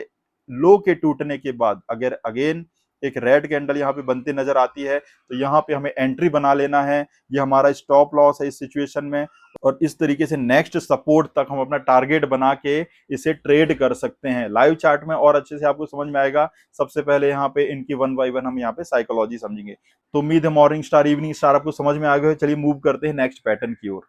लो के टूटने के बाद अगर अगेन एक रेड कैंडल यहाँ पे बनते नजर आती है, तो यहाँ पे हमें एंट्री बना लेना है। ये हमारा स्टॉप लॉस है इस सिचुएशन में, और इस तरीके से नेक्स्ट सपोर्ट तक हम अपना टारगेट बना के इसे ट्रेड कर सकते हैं लाइव चार्ट में, और अच्छे से आपको समझ में आएगा। सबसे पहले यहाँ पे इनकी वन बाय वन हम यहाँ पे साइकोलॉजी समझेंगे। तो उम्मीद है मॉर्निंग स्टार इवनिंग स्टार आपको समझ में आ गया है। चलिए मूव करते हैं नेक्स्ट पैटर्न की ओर।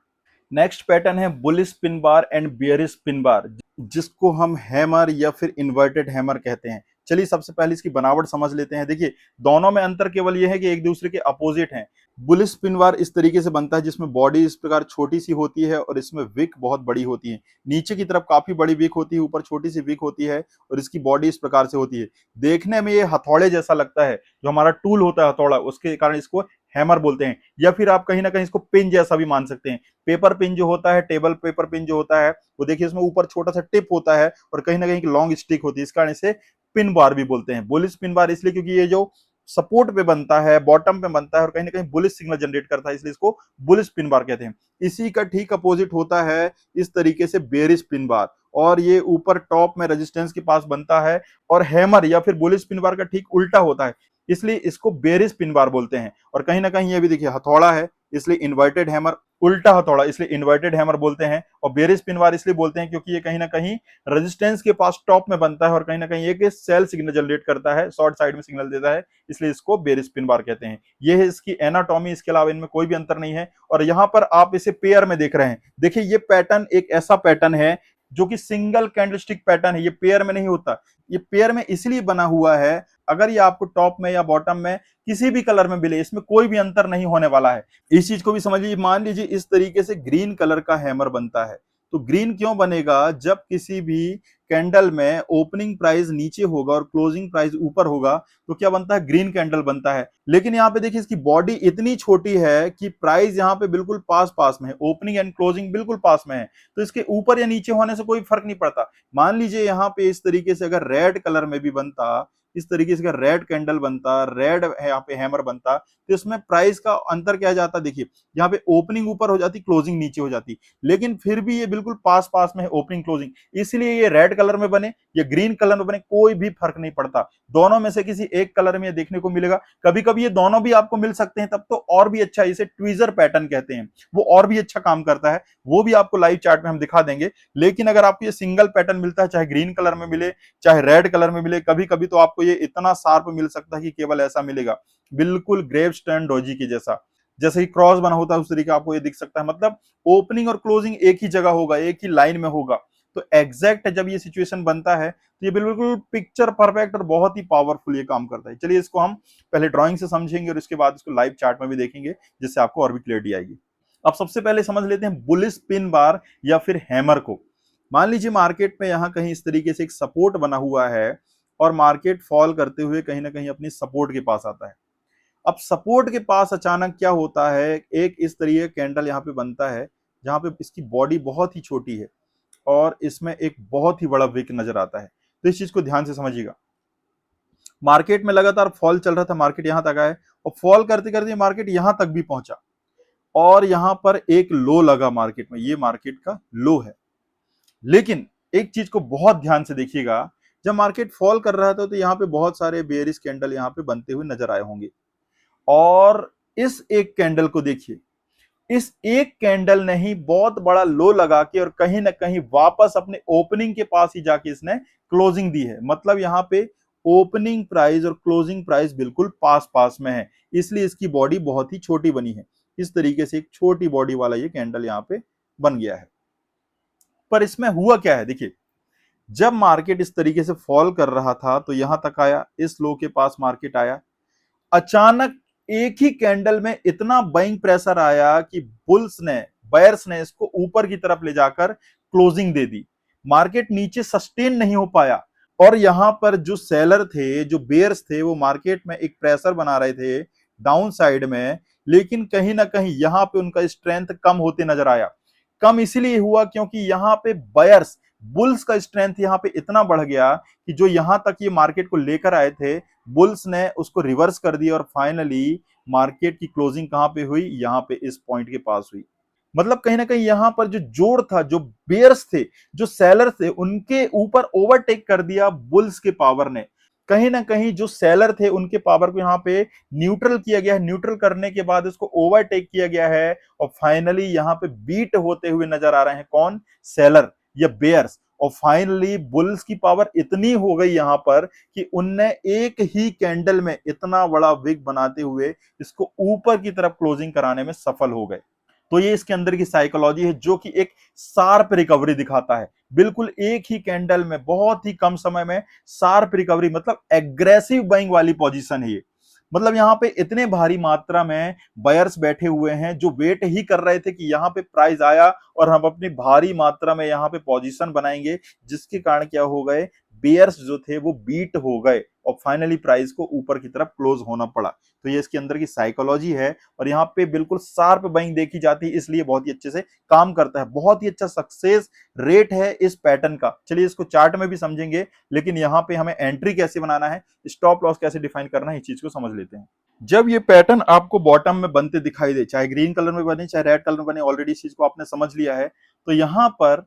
नेक्स्ट पैटर्न है bullish pin bar and bearish pin bar, जिसको हम हैमर या फिर इन्वर्टेड हैमर कहते हैं। चलिए सबसे पहले इसकी बनावट समझ लेते हैं। देखिए दोनों में अंतर केवल यह है कि एक दूसरे के अपोजिट हैं। बुलिश पिन बार इस तरीके से बनता है जिसमें बॉडी इस प्रकार छोटी सी होती है और इसमें विक बहुत बड़ी होती है। नीचे की तरफ काफी बड़ी विक होती है, ऊपर छोटी सी विक होती है, और इसकी बॉडी इस प्रकार से होती है। देखने में ये हथौड़े जैसा लगता है, जो हमारा टूल होता है हथौड़ा, उसके कारण इसको हैमर बोलते हैं, या फिर आप कहीं ना कहीं इसको पिन जैसा भी मान सकते हैं। पेपर पिन जो होता है, टेबल पेपर पिन जो होता है, वो देखिए इसमें ऊपर छोटा सा टिप होता है और कहीं ना कहीं लॉन्ग स्टिक होती है, इस कारण इसे पिन बार भी बोलते हैं। बुलिश पिन बार इसलिए क्योंकि ये जो सपोर्ट पे बनता है, बॉटम पे बनता है और कहीं ना कहीं बुलिश सिग्नल जनरेट करता है, इसलिए इसको बुलिश पिन बार कहते हैं। इसी का ठीक अपोजिट होता है इस तरीके से बेरिश पिन बार, और ये ऊपर टॉप में रेजिस्टेंस के पास बनता है, और हैमर या फिर बुलिश पिन बार का ठीक उल्टा होता है, इसलिए इसको बेरिश पिन बार बोलते हैं। और कहीं ना कहीं ये भी देखिए हथौड़ा है, इसलिए इन्वर्टेड हैमर, उल्टा हथौड़ा इसलिए इन्वर्टेड हैमर बोलते हैं। और बेरिश पिन बार इसलिए बोलते हैं क्योंकि ये कहीं ना कहीं रेजिस्टेंस के पास टॉप में बनता है और कहीं ना कहीं एक सेल सिग्नल जनरेट करता है, शॉर्ट साइड में सिग्नल देता है, इसलिए इसको बेरिश पिन बार कहते हैं। ये है इसकी एनाटॉमी, इसके अलावा इनमें कोई भी अंतर नहीं है। और यहाँ पर आप इसे पेयर में देख रहे हैं। देखिए ये पैटर्न एक ऐसा पैटर्न है जो कि सिंगल कैंडलस्टिक पैटर्न है, ये पेयर में नहीं होता। ये पेयर में इसलिए बना हुआ है, अगर ये आपको टॉप में या बॉटम में किसी भी कलर में मिले, इसमें कोई भी अंतर नहीं होने वाला है। इस चीज को भी समझ लीजिए। मान लीजिए इस तरीके से ग्रीन कलर का हैमर बनता है, तो ग्रीन क्यों बनेगा? जब किसी भी कैंडल में ओपनिंग प्राइस नीचे होगा और क्लोजिंग प्राइस ऊपर होगा, तो क्या बनता है? ग्रीन कैंडल बनता है। लेकिन यहाँ पे देखिए इसकी बॉडी इतनी छोटी है कि प्राइस यहाँ पे बिल्कुल पास पास में है, ओपनिंग एंड क्लोजिंग बिल्कुल पास में है, तो इसके ऊपर या नीचे होने से कोई फर्क नहीं पड़ता। मान लीजिए यहाँ पे इस तरीके से अगर रेड कलर में भी बनता, इस तरीके से अगर रेड कैंडल बनता, रेड यहाँ पे हैमर बनता, तो इसमें प्राइस का अंतर क्या जाता? देखिए यहाँ पे ओपनिंग ऊपर हो जाती, क्लोजिंग नीचे हो जाती, लेकिन फिर भी ये बिल्कुल पास पास में है ओपनिंग क्लोजिंग, इसलिए ये रेड कलर में बने या ग्रीन कलर में बने कोई भी फर्क नहीं पड़ता। दोनों में से किसी एक कलर में देखने को मिलेगा। कभी कभी ये दोनों भी आपको मिल सकते हैं, तब तो और भी अच्छा, इसे ट्वीजर पैटर्न कहते हैं, वो और भी अच्छा काम करता है, वो भी आपको लाइव चार्ट में हम दिखा देंगे। लेकिन अगर आपको ये सिंगल पैटर्न मिलता है, चाहे ग्रीन कलर में मिले चाहे रेड कलर में मिले, कभी कभी तो आपको ये इतना शार्प मिल सकता है कि केवल ऐसा मिलेगा, बिल्कुल ग्रेवस्टोन डोजी के जैसा, जैसे कि क्रॉस बना होता है उस तरीके आपको ये दिख सकता है। मतलब ओपनिंग और क्लोजिंग एक ही जगह होगा, एक ही लाइन में होगा। तो एग्जैक्ट जब ये सिचुएशन बनता है तो ये बिल्कुल पिक्चर परफेक्ट और बहुत ही पावरफुल ये काम करता है। चलिए इसको हम पहले ड्राइंग से समझेंगे और इसके बाद इसको लाइव चार्ट में भी देखेंगे, जिससे आपको और भी क्लियरिटी आएगी। अब सबसे पहले समझ लेते हैं बुलिश पिन बार या फिर हैमर को। मान लीजिए मार्केट में यहां कहीं इस तरीके से एक सपोर्ट बना हुआ है और मार्केट फॉल करते हुए कहीं ना कहीं अपनी सपोर्ट के पास आता है। अब सपोर्ट के पास अचानक क्या होता है, एक इस तरीके कैंडल यहाँ पे बनता है जहां पे इसकी बॉडी बहुत ही छोटी है और इसमें एक बहुत ही बड़ा विक नजर आता है। तो इस चीज को ध्यान से समझिएगा। मार्केट में लगातार फॉल चल रहा था, मार्केट यहां तक आया और फॉल करते करते मार्केट यहां तक भी पहुंचा और यहां पर एक लो लगा मार्केट में, ये मार्केट का लो है। लेकिन एक चीज को बहुत ध्यान से देखिएगा, जब मार्केट फॉल कर रहा था तो यहाँ पे बहुत सारे बेयरिश कैंडल यहाँ पे बनते हुए नजर आए होंगे, और इस एक कैंडल को देखिए, इस एक कैंडल ने ही बहुत बड़ा लो लगा के और कहीं ना कहीं वापस अपने ओपनिंग के पास ही जाके इसने क्लोजिंग दी है। मतलब यहाँ पे ओपनिंग प्राइस और क्लोजिंग प्राइस बिल्कुल पास पास में है, इसलिए इसकी बॉडी बहुत ही छोटी बनी है। इस तरीके से एक छोटी बॉडी वाला ये कैंडल यहाँ पे बन गया है। पर इसमें हुआ क्या है, देखिए जब मार्केट इस तरीके से फॉल कर रहा था तो यहां तक आया, इस लो के पास मार्केट आया, अचानक एक ही कैंडल में इतना बाइंग प्रेशर आया कि बायर्स ने इसको ऊपर की तरफ ले जाकर क्लोजिंग दे दी। मार्केट नीचे सस्टेन नहीं हो पाया और यहां पर जो सेलर थे, जो बेयर्स थे, वो मार्केट में एक प्रेशर बना रहे थे डाउन साइड में, लेकिन कहीं ना कहीं यहां पे उनका स्ट्रेंथ कम होते नजर आया। कम इसलिए हुआ क्योंकि यहां पे बायर्स, बुल्स का स्ट्रेंथ यहां पे इतना बढ़ गया कि जो यहां तक ये मार्केट को लेकर आए थे, बुल्स ने उसको रिवर्स कर दिया और फाइनली मार्केट की क्लोजिंग कहां पे हुई? यहां पे इस पॉइंट के पास हुई। मतलब कहीं ना कहीं यहां पर जो जोर था, जो बेयर्स थे, जो सेलर थे, उनके ऊपर ओवरटेक कर दिया बुल्स के पावर ने। कहीं ना कहीं जो सेलर थे उनके पावर को यहाँ पे न्यूट्रल किया गया है। न्यूट्रल करने के बाद इसको ओवरटेक किया गया है और फाइनली यहाँ पे बीट होते हुए नजर आ रहे हैं कौन, सेलर या बेयर्स। और फाइनली बुल्स की पावर इतनी हो गई यहां पर कि उनने एक ही कैंडल में इतना बड़ा विग बनाते हुए इसको ऊपर की तरफ क्लोजिंग कराने में सफल हो गए। तो ये इसके अंदर की साइकोलॉजी है जो कि एक शार्प रिकवरी दिखाता है। बिल्कुल एक ही कैंडल में बहुत ही कम समय में शार्प रिकवरी, मतलब एग्रेसिव बाइंग वाली पोजीशन है ये। मतलब यहां पे इतने भारी मात्रा में बायर्स बैठे हुए हैं जो वेट ही कर रहे थे कि यहां पे प्राइस आया और हम अपनी भारी मात्रा में यहां पे पोजीशन बनाएंगे, जिसके कारण क्या हो गए, बेयर्स जो थे वो बीट हो गए और फाइनली प्राइस को ऊपर की तरफ क्लोज होना पड़ा। तो ये इसके अंदर की साइकोलॉजी है और यहाँ पे बिल्कुल शार्प बाइंग देखी जाती है, इसलिए बहुत ही अच्छे से काम करता है। बहुत ही अच्छा सक्सेस रेट है इस पैटर्न का। चलिए इसको चार्ट में भी समझेंगे, लेकिन यहाँ पे हमें एंट्री कैसे बनाना है, स्टॉप लॉस कैसे डिफाइन करना है, इस चीज को समझ लेते हैं। जब ये पैटर्न आपको बॉटम में बनते दिखाई दे, चाहे ग्रीन कलर में बने चाहे रेड कलर में बने, ऑलरेडी इस चीज को आपने समझ लिया है, तो यहाँ पर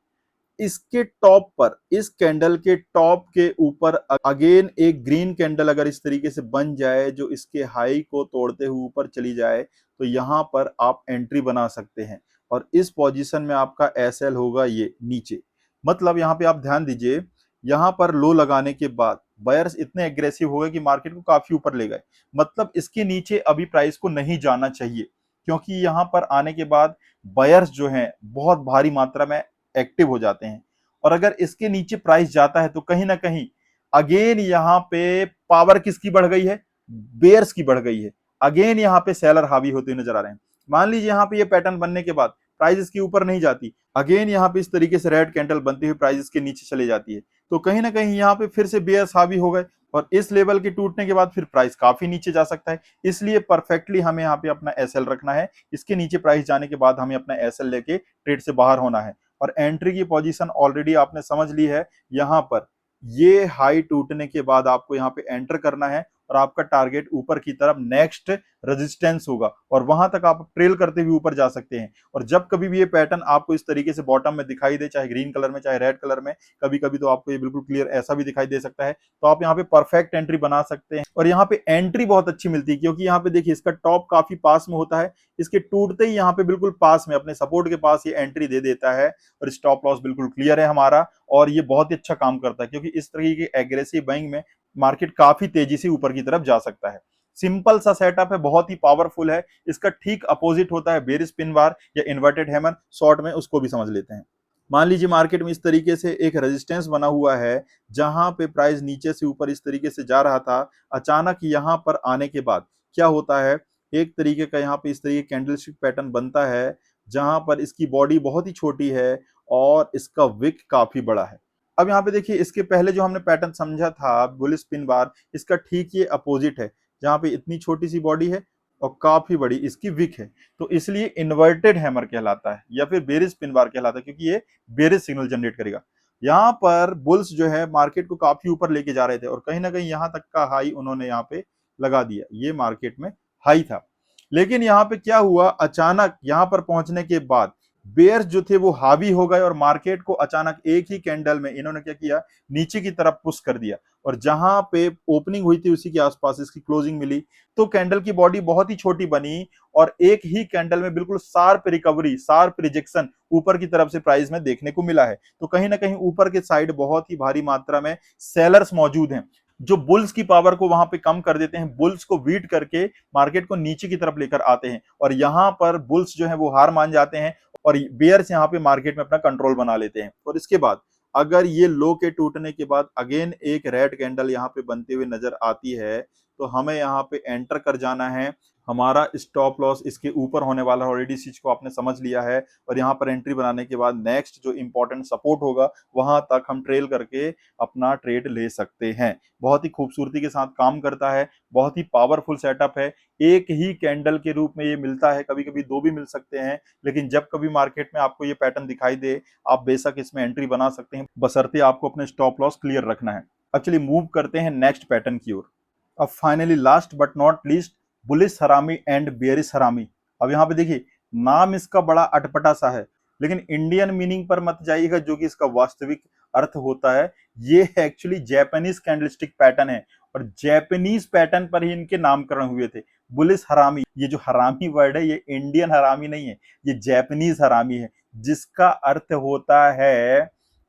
इसके टॉप पर, इस कैंडल के टॉप के ऊपर अगेन एक ग्रीन कैंडल अगर इस तरीके से बन जाए जो इसके हाई को तोड़ते हुए ऊपर चली जाए, तो यहां पर आप एंट्री बना सकते हैं। और इस पोजीशन में आपका एसएल होगा ये नीचे। मतलब यहां पे आप ध्यान दीजिए, यहां पर लो लगाने के बाद बायर्स इतने एग्रेसिव हो गए कि मार्केट को काफी ऊपर ले गए। मतलब इसके नीचे अभी प्राइस को नहीं जाना चाहिए, क्योंकि यहां पर आने के बाद बायर्स जो हैं बहुत भारी मात्रा में एक्टिव हो जाते हैं। और अगर इसके नीचे प्राइस जाता है तो कहीं ना कहीं अगेन यहां पे पावर किसकी बढ़ गई है, बेयर्स की बढ़ गई है। अगेन यहां पे सेलर हावी होते नजर आ रहे हैं। मान लीजिए यहां पे ये पैटर्न बनने के बाद प्राइस इसके ऊपर नहीं जाती, अगेन यहां पे इस तरीके से रेड कैंडल बनती हुई प्राइस इसके नीचे चले जाती है, तो कहीं ना कहीं यहां पे फिर से बेयर्स हावी हो गए और इस लेवल के टूटने के बाद फिर प्राइस काफी नीचे जा सकता है। इसलिए परफेक्टली हमें यहाँ पे अपना एसएल रखना है। इसके नीचे प्राइस जाने के बाद हमें अपना एसएल लेके ट्रेड से बाहर होना है। और एंट्री की पोजीशन ऑलरेडी आपने समझ ली है। यहां पर ये हाई टूटने के बाद आपको यहां पे एंटर करना है और आपका टारगेट ऊपर की तरफ नेक्स्ट रेजिस्टेंस होगा और वहां तक आप ट्रेल करते हुए ऊपर जा सकते हैं। और जब कभी भी ये पैटर्न आपको इस तरीके से बॉटम में दिखाई दे, चाहे ग्रीन कलर में चाहे रेड कलर में, कभी कभी तो आपको ये बिल्कुल क्लियर ऐसा भी दिखाई दे सकता है, तो आप यहाँ पे परफेक्ट एंट्री बना सकते हैं। और यहाँ पे एंट्री बहुत अच्छी मिलती है क्योंकि यहाँ पे देखिए इसका टॉप काफी पास में होता है, इसके टूटते ही यहाँ पे बिल्कुल पास में अपने सपोर्ट के पास ये एंट्री दे देता है और स्टॉप लॉस बिल्कुल क्लियर है हमारा। और ये बहुत ही अच्छा काम करता है क्योंकि इस तरह की एग्रेसिव बाइंग में मार्केट काफी तेजी से ऊपर की तरफ जा सकता है। सिंपल सा सेटअप है, बहुत ही पावरफुल है। इसका ठीक अपोजिट होता है बेरिश पिन बार या इन्वर्टेड हैमर, शॉर्ट में उसको भी समझ लेते हैं। मान लीजिए मार्केट में इस तरीके से एक रेजिस्टेंस बना हुआ है जहां पे प्राइस नीचे से ऊपर इस तरीके से जा रहा था, अचानक यहां पर आने के बाद क्या होता है, एक तरीके का यहाँ पे इस तरीके कैंडलस्टिक पैटर्न बनता है जहां पर इसकी बॉडी बहुत ही छोटी है और इसका विक काफी बड़ा है। अब यहाँ पे देखिए इसके पहले जो हमने पैटर्न समझा था बुलिश पिन बार, इसका ठीक ये अपोजिट है जहां पे इतनी छोटी सी बॉडी है और काफी बड़ी इसकी विक है। तो इसलिए इन्वर्टेड हैमर कहलाता है या फिर बेरिश पिन बार कहलाता है क्योंकि ये बेरिश सिग्नल जनरेट करेगा। यहाँ पर बुल्स जो है मार्केट को काफी ऊपर लेके जा रहे थे और कहीं ना कहीं यहाँ तक का हाई उन्होंने यहाँ पे लगा दिया, ये मार्केट में हाई था। लेकिन यहाँ पे क्या हुआ, अचानक यहाँ पर पहुंचने के बाद बेयर्स जो थे वो हावी हो गए और मार्केट को अचानक एक ही कैंडल में इन्होंने क्या किया, नीचे की तरफ पुश कर दिया। और जहां पे ओपनिंग हुई थी उसी के आसपास इसकी क्लोजिंग मिली, तो कैंडल की बॉडी बहुत ही छोटी बनी और एक ही कैंडल में बिल्कुल शार्प रिकवरी, शार्प रिजेक्शन ऊपर की तरफ से प्राइस में देखने को मिला है। तो कहीं ना कहीं ऊपर के साइड बहुत ही भारी मात्रा में सेलर्स मौजूद हैं जो बुल्स की पावर को वहां पे कम कर देते हैं, बुल्स को बीट करके मार्केट को नीचे की तरफ लेकर आते हैं और यहां पर बुल्स जो है वो हार मान जाते हैं और बेयर्स यहाँ पे मार्केट में अपना कंट्रोल बना लेते हैं। और इसके बाद अगर ये लो के टूटने के बाद अगेन एक रेड कैंडल यहाँ पे बनते हुए नजर आती है, तो हमें यहाँ पे एंटर कर जाना है। हमारा स्टॉप लॉस इसके ऊपर होने वाला है, ऑलरेडी इस चीज को आपने समझ लिया है। और यहाँ पर एंट्री बनाने के बाद नेक्स्ट जो इंपॉर्टेंट सपोर्ट होगा वहां तक हम ट्रेल करके अपना ट्रेड ले सकते हैं। बहुत ही खूबसूरती के साथ काम करता है, बहुत ही पावरफुल सेटअप है। एक ही कैंडल के रूप में ये मिलता है, कभी कभी दो भी मिल सकते हैं, लेकिन जब कभी मार्केट में आपको ये पैटर्न दिखाई दे आप बेशक इसमें एंट्री बना सकते हैं, बशर्ते आपको अपने स्टॉप लॉस क्लियर रखना है। अब चलिए मूव करते हैं नेक्स्ट पैटर्न की ओर। अब finally last but not least, bullish हरामी एंड बेयरिश हरामी। अब यहाँ पे देखिए नाम इसका बड़ा अटपटा सा है, लेकिन इंडियन मीनिंग पर मत जाइएगा जो कि इसका वास्तविक अर्थ होता है। ये एक्चुअली जैपनीज कैंडलस्टिक पैटर्न है और जैपनीज पैटर्न पर ही इनके नामकरण हुए थे। बुलिस हरामी, ये जो हरामी वर्ड है ये इंडियन हरामी नहीं है, ये जैपनीज हरामी है, जिसका अर्थ होता है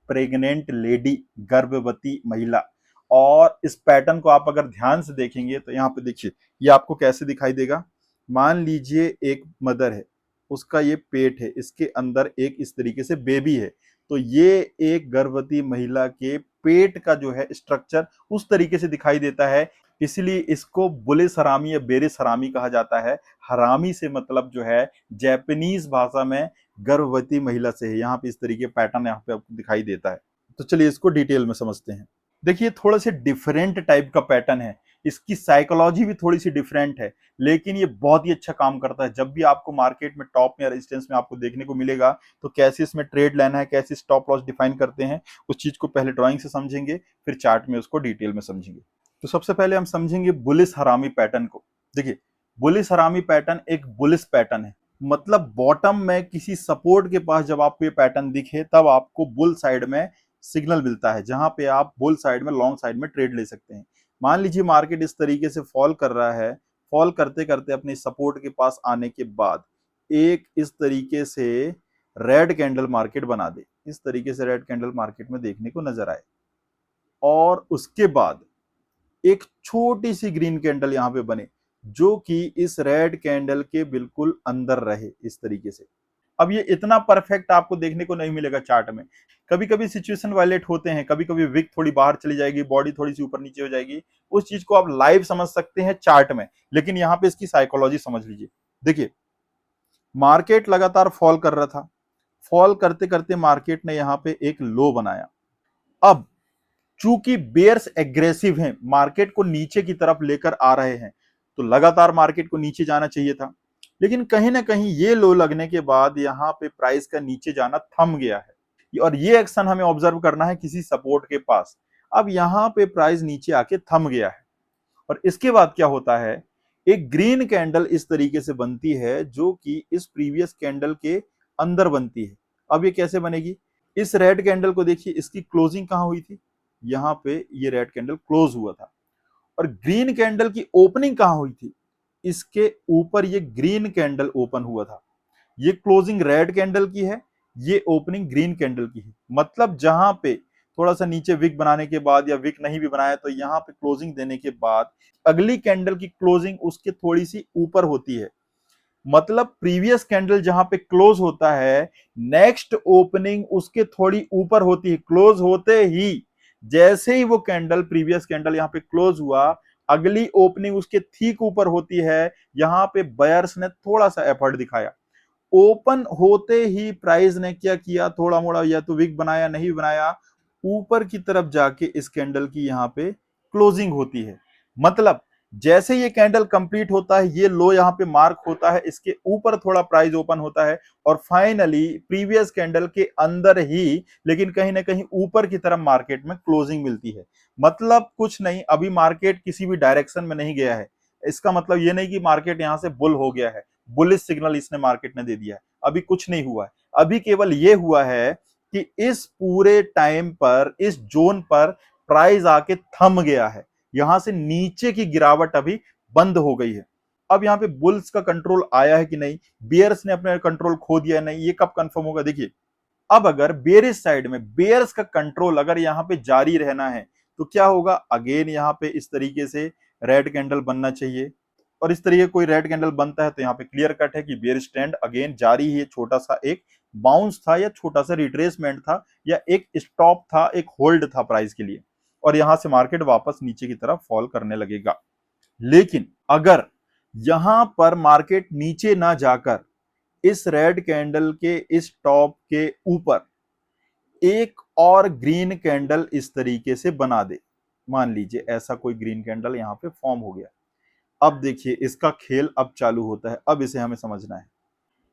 प्रेग्नेंट लेडी, गर्भवती महिला। और इस पैटर्न को आप अगर ध्यान से देखेंगे तो यहाँ पे देखिए ये आपको कैसे दिखाई देगा। मान लीजिए एक मदर है, उसका ये पेट है, इसके अंदर एक इस तरीके से बेबी है, तो ये एक गर्भवती महिला के पेट का जो है स्ट्रक्चर उस तरीके से दिखाई देता है। इसलिए इसको बुलिस हरामी या बेरिस हरामी कहा जाता है। हरामी से मतलब जो है जापानीज भाषा में गर्भवती महिला से है। यहाँ पे इस तरीके पैटर्न यहाँ पे आपको दिखाई देता है। तो चलिए इसको डिटेल में समझते हैं। देखिए थोड़ा सा डिफरेंट टाइप का पैटर्न है, इसकी साइकोलॉजी भी थोड़ी सी डिफरेंट है, लेकिन ये बहुत ही अच्छा काम करता है। जब भी आपको मार्केट में टॉप में या रेजिस्टेंस में आपको देखने को मिलेगा तो कैसे इसमें ट्रेड लेना है, कैसे स्टॉप लॉस डिफाइन करते हैं, उस चीज को पहले ड्राइंग से समझेंगे, फिर चार्ट में उसको डिटेल में समझेंगे। तो सबसे पहले हम समझेंगे बुलिस हरामी पैटर्न को। देखिए बुलिस हरामी पैटर्न एक बुलिस पैटर्न है, मतलब बॉटम में किसी सपोर्ट के पास जब आपको ये पैटर्न दिखे तब आपको बुल साइड में सिग्नल मिलता है, जहां पे आप बुल साइड में लॉन्ग साइड में ट्रेड ले सकते हैं। मान लीजिए मार्केट इस तरीके से फॉल कर रहा है, फॉल करते करते अपने सपोर्ट के पास आने के बाद एक इस तरीके से रेड कैंडल मार्केट बना दे, इस तरीके से रेड कैंडल मार्केट में देखने को नजर आए, और उसके बाद एक छोटी सी ग्रीन कैंडल यहां पे बने जो कि इस रेड कैंडल के बिल्कुल अंदर रहे इस तरीके से। अब ये इतना परफेक्ट आपको देखने को नहीं मिलेगा चार्ट में, कभी कभी सिचुएशन वायलेट होते हैं, कभी कभी विक थोड़ी बाहर चली जाएगी, बॉडी थोड़ी सी ऊपर नीचे हो जाएगी, उस चीज को आप लाइव समझ सकते हैं चार्ट में, लेकिन यहाँ पे इसकी साइकोलॉजी समझ लीजिए। देखिए मार्केट लगातार फॉल कर रहा था, फॉल करते करते मार्केट ने यहाँ पे एक लो बनाया। अब चूंकि बेयर्स एग्रेसिव हैं, मार्केट को नीचे की तरफ लेकर आ रहे हैं, तो लगातार मार्केट को नीचे जाना चाहिए था, लेकिन कहीं ना कहीं ये लो लगने के बाद यहाँ पे प्राइस का नीचे जाना थम गया है, और ये एक्शन हमें ऑब्जर्व करना है किसी सपोर्ट के पास। अब यहाँ पे प्राइस नीचे आके थम गया है, और इसके बाद क्या होता है, एक ग्रीन कैंडल इस तरीके से बनती है जो कि इस प्रीवियस कैंडल के अंदर बनती है। अब ये कैसे बनेगी, इस रेड कैंडल को देखिए, इसकी क्लोजिंग कहां हुई थी, यहाँ पे ये रेड कैंडल क्लोज हुआ था, और ग्रीन कैंडल की ओपनिंग कहां हुई थी, इसके ऊपर ये ग्रीन कैंडल ओपन हुआ था। ये क्लोजिंग रेड कैंडल की है, ये ओपनिंग ग्रीन कैंडल की है। मतलब जहां पे थोड़ा सा नीचे विक बनाने के बाद या विक नहीं भी बनाया तो यहाँ पे क्लोजिंग देने के बाद अगली कैंडल की क्लोजिंग उसके थोड़ी सी ऊपर होती है। मतलब प्रीवियस कैंडल जहां पे क्लोज होता है, नेक्स्ट ओपनिंग उसके थोड़ी ऊपर होती है। क्लोज होते ही जैसे ही वो कैंडल प्रीवियस कैंडल यहाँ पे क्लोज हुआ, अगली ओपनिंग उसके ठीक ऊपर होती है। यहाँ पे बायर्स ने थोड़ा सा एफर्ट दिखाया, ओपन होते ही प्राइस ने क्या किया, थोड़ा मोड़ा या तो विक बनाया, नहीं बनाया, ऊपर की तरफ जाके इस कैंडल की यहाँ पे क्लोजिंग होती है। मतलब जैसे ये कैंडल कंप्लीट होता है, ये लो यहाँ पे मार्क होता है, इसके ऊपर थोड़ा प्राइस ओपन होता है, और फाइनली प्रीवियस कैंडल के अंदर ही लेकिन कहीं ना कहीं ऊपर की तरफ मार्केट में क्लोजिंग मिलती है। मतलब कुछ नहीं, अभी मार्केट किसी भी डायरेक्शन में नहीं गया है, इसका मतलब ये नहीं कि मार्केट यहां से बुल हो गया है, बुलिश सिग्नल इसने मार्केट ने दे दिया है, अभी कुछ नहीं हुआ है। अभी केवल ये हुआ है कि इस पूरे टाइम पर इस जोन पर प्राइस आके थम गया है, यहां से नीचे की गिरावट अभी बंद हो गई है। अब यहाँ पे बुल्स का कंट्रोल आया है कि नहीं, बियर्स ने अपना कंट्रोल खो दिया है नहीं, ये कब कंफर्म होगा। देखिए अब अगर बेयरिश साइड में बेयर्स का कंट्रोल अगर यहाँ पे जारी रहना है तो क्या होगा, अगेन यहाँ पे इस तरीके से रेड कैंडल बनना चाहिए, और इस तरीके कोई रेड कैंडल बनता है तो यहाँ पे क्लियर कट है कि बेयरिश ट्रेंड अगेन जारी है। छोटा सा एक बाउंस था या छोटा सा रिट्रेसमेंट था या एक स्टॉप था, एक होल्ड था प्राइस के लिए, और यहां से मार्केट वापस नीचे की तरफ फॉल करने लगेगा। लेकिन अगर यहां पर मार्केट नीचे ना जाकर इस रेड कैंडल के इस टॉप के ऊपर एक और ग्रीन कैंडल इस तरीके से बना दे, मान लीजिए ऐसा कोई ग्रीन कैंडल यहां पे फॉर्म हो गया, अब देखिए इसका खेल अब चालू होता है। अब इसे हमें समझना है,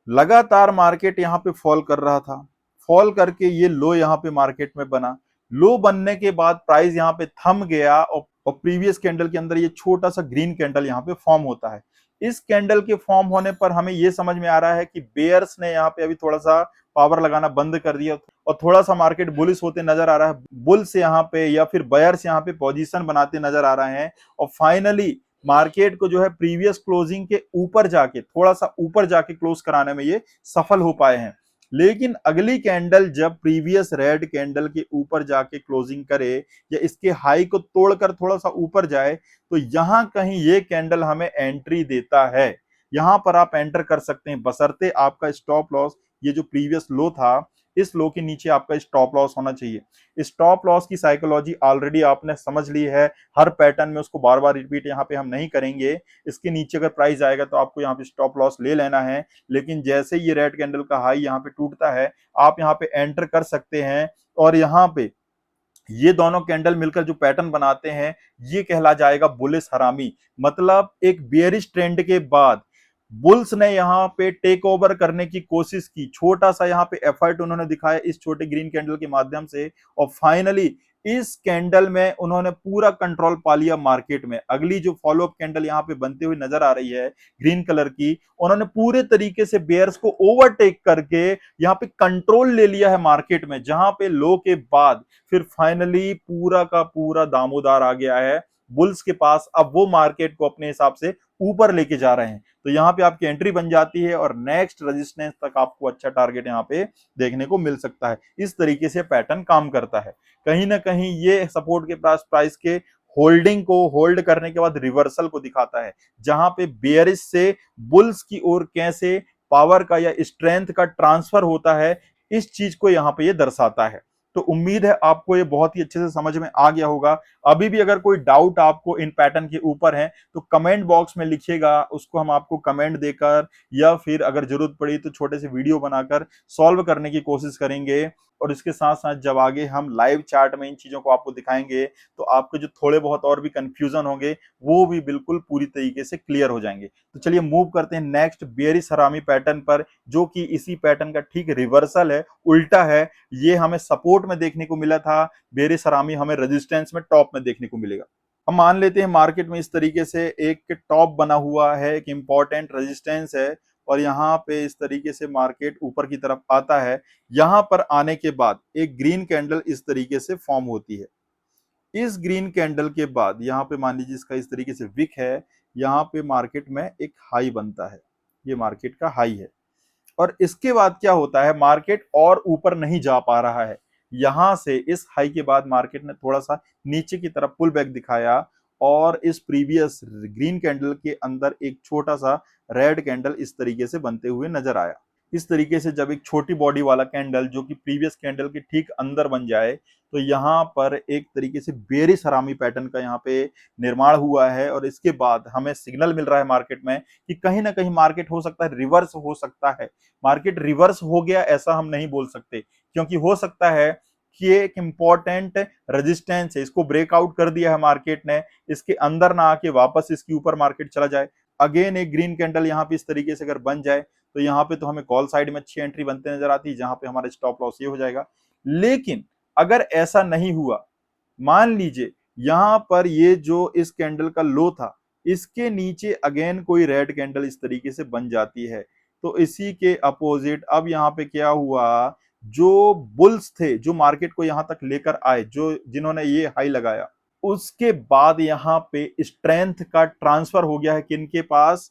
लगातार मार्केट यहां पे फॉल कर रहा था, फॉल करके ये लो यहां पे मार्केट में बना, लो बनने के बाद प्राइस यहां पे थम गया, और प्रीवियस कैंडल के अंदर ये छोटा सा ग्रीन कैंडल यहां पे फॉर्म होता है। इस कैंडल के फॉर्म होने पर हमें ये समझ में आ रहा है कि बेयर्स ने यहाँ पे अभी थोड़ा सा पावर लगाना बंद कर दिया और थोड़ा सा मार्केट बुलिश होते नजर आ रहा है, बुल्स यहाँ पे या फिर बायर्स यहाँ पे पोजीशन बनाते नजर आ रहे हैं और फाइनली मार्केट को जो है प्रीवियस क्लोजिंग के ऊपर जाके थोड़ा सा ऊपर जाके क्लोज कराने में ये सफल हो पाए हैं। लेकिन अगली कैंडल जब प्रीवियस रेड कैंडल के ऊपर जाके क्लोजिंग करे या इसके हाई को तोड़कर थोड़ा सा ऊपर जाए तो यहां कहीं ये कैंडल हमें एंट्री देता है। यहां पर आप एंटर कर सकते हैं, बशर्ते आपका स्टॉप लॉस ये जो प्रीवियस लो था इस लो के नीचे आपका स्टॉप लॉस होना चाहिए। स्टॉप लॉस की साइकोलॉजी ऑलरेडी आपने समझ ली है, हर पैटर्न में उसको बार बार रिपीट यहाँ पे हम नहीं करेंगे। इसके नीचे अगर प्राइस आएगा तो आपको यहाँ पे स्टॉप लॉस ले लेना है, लेकिन जैसे ये रेड कैंडल का हाई यहाँ पे टूटता है आप यहाँ पे एंटर कर सकते हैं और यहाँ पे ये दोनों कैंडल मिलकर जो पैटर्न बनाते हैं ये कहला जाएगा बुलिश हरामी। मतलब एक बेयरिश ट्रेंड के बाद बुल्स ने यहाँ पे टेक ओवर करने की कोशिश की, छोटा सा यहाँ पे एफर्ट उन्होंने दिखाया इस छोटे ग्रीन कैंडल के माध्यम से और फाइनली इस कैंडल में उन्होंने पूरा कंट्रोल पा लिया मार्केट में। अगली जो फॉलो अप कैंडल यहाँ पे बनती हुई नजर आ रही है ग्रीन कलर की, उन्होंने पूरे तरीके से बेयर्स को ओवरटेक करके यहाँ पे कंट्रोल ले लिया है मार्केट में, जहां पे लो के बाद फिर फाइनली पूरा का पूरा दामोदार आ गया है बुल्स के पास। अब वो मार्केट को अपने हिसाब से ऊपर लेके जा रहे हैं, तो यहाँ पे आपकी एंट्री बन जाती है और नेक्स्ट रेजिस्टेंस तक आपको अच्छा टारगेट यहाँ पे देखने को मिल सकता है। इस तरीके से पैटर्न काम करता है। कहीं ना कहीं ये सपोर्ट के पास प्राइस के होल्डिंग को होल्ड करने के बाद रिवर्सल को दिखाता है, जहां पे बेयरिश से बुल्स की ओर कैसे पावर का या स्ट्रेंथ का ट्रांसफर होता है, इस चीज को यहाँ पे ये दर्शाता है। तो उम्मीद है आपको ये बहुत ही अच्छे से समझ में आ गया होगा। अभी भी अगर कोई डाउट आपको इन पैटर्न के ऊपर है तो कमेंट बॉक्स में लिखिएगा, उसको हम आपको कमेंट देकर या फिर अगर जरूरत पड़ी तो छोटे से वीडियो बनाकर सॉल्व करने की कोशिश करेंगे। और इसके साथ साथ जब आगे हम लाइव चार्ट में इन चीजों को आपको दिखाएंगे तो आपके जो थोड़े बहुत और भी कंफ्यूजन होंगे वो भी बिल्कुल पूरी तरीके से क्लियर हो जाएंगे। तो चलिए मूव करते हैं नेक्स्ट बेयरिश हरामी पैटर्न पर, जो कि इसी पैटर्न का ठीक रिवर्सल है, उल्टा है। ये हमें सपोर्ट में देखने को मिला था, बेयरिश हरामी हमें रेजिस्टेंस में टॉप में देखने को मिलेगा। हम मान लेते हैं मार्केट में इस तरीके से एक टॉप बना हुआ है, एक इंपॉर्टेंट रेजिस्टेंस है और यहाँ पे इस तरीके से मार्केट ऊपर की तरफ आता है। यहाँ पर आने के बाद एक ग्रीन कैंडल इस तरीके से फॉर्म होती है। इस ग्रीन कैंडल के बाद यहाँ पे मान लीजिए इसका इस तरीके से विक है, यहाँ पे मार्केट में एक हाई बनता है, ये मार्केट का हाई है। और इसके बाद क्या होता है, मार्केट और ऊपर नहीं जा पा रहा है। यहां से इस हाई के बाद मार्केट ने थोड़ा सा नीचे की तरफ पुल बैक दिखाया और इस प्रीवियस ग्रीन कैंडल के अंदर एक छोटा सा रेड कैंडल इस तरीके से बनते हुए नजर आया। इस तरीके से जब एक छोटी बॉडी वाला कैंडल जो कि प्रीवियस कैंडल के ठीक अंदर बन जाए तो यहाँ पर एक तरीके से बेरिश हरामी पैटर्न का यहाँ पे निर्माण हुआ है। और इसके बाद हमें सिग्नल मिल रहा है मार्केट में कि कहीं ना कहीं मार्केट हो सकता है रिवर्स हो सकता है। मार्केट रिवर्स हो गया ऐसा हम नहीं बोल सकते, क्योंकि हो सकता है कि ये एक इंपॉर्टेंट रेजिस्टेंस है, इसको ब्रेकआउट कर दिया है मार्केट ने, इसके अंदर ना आके वापस इसके ऊपर मार्केट चला जाए। अगेन एक ग्रीन कैंडल यहाँ पे इस तरीके से अगर बन जाए तो यहाँ पे तो हमें कॉल साइड में अच्छी एंट्री बनते नजर आती है, जहां पे हमारा स्टॉप लॉस ये हो जाएगा। लेकिन अगर ऐसा नहीं हुआ, मान लीजिए यहां पर ये जो इस कैंडल का लो था इसके नीचे अगेन कोई रेड कैंडल इस तरीके से बन जाती है, तो इसी के अपोजिट अब यहाँ पे क्या हुआ, जो बुल्स थे जो मार्केट को यहां तक लेकर आए, जो जिन्होंने ये हाई लगाया, उसके बाद यहाँ पे स्ट्रेंथ का ट्रांसफर हो गया है किनके पास,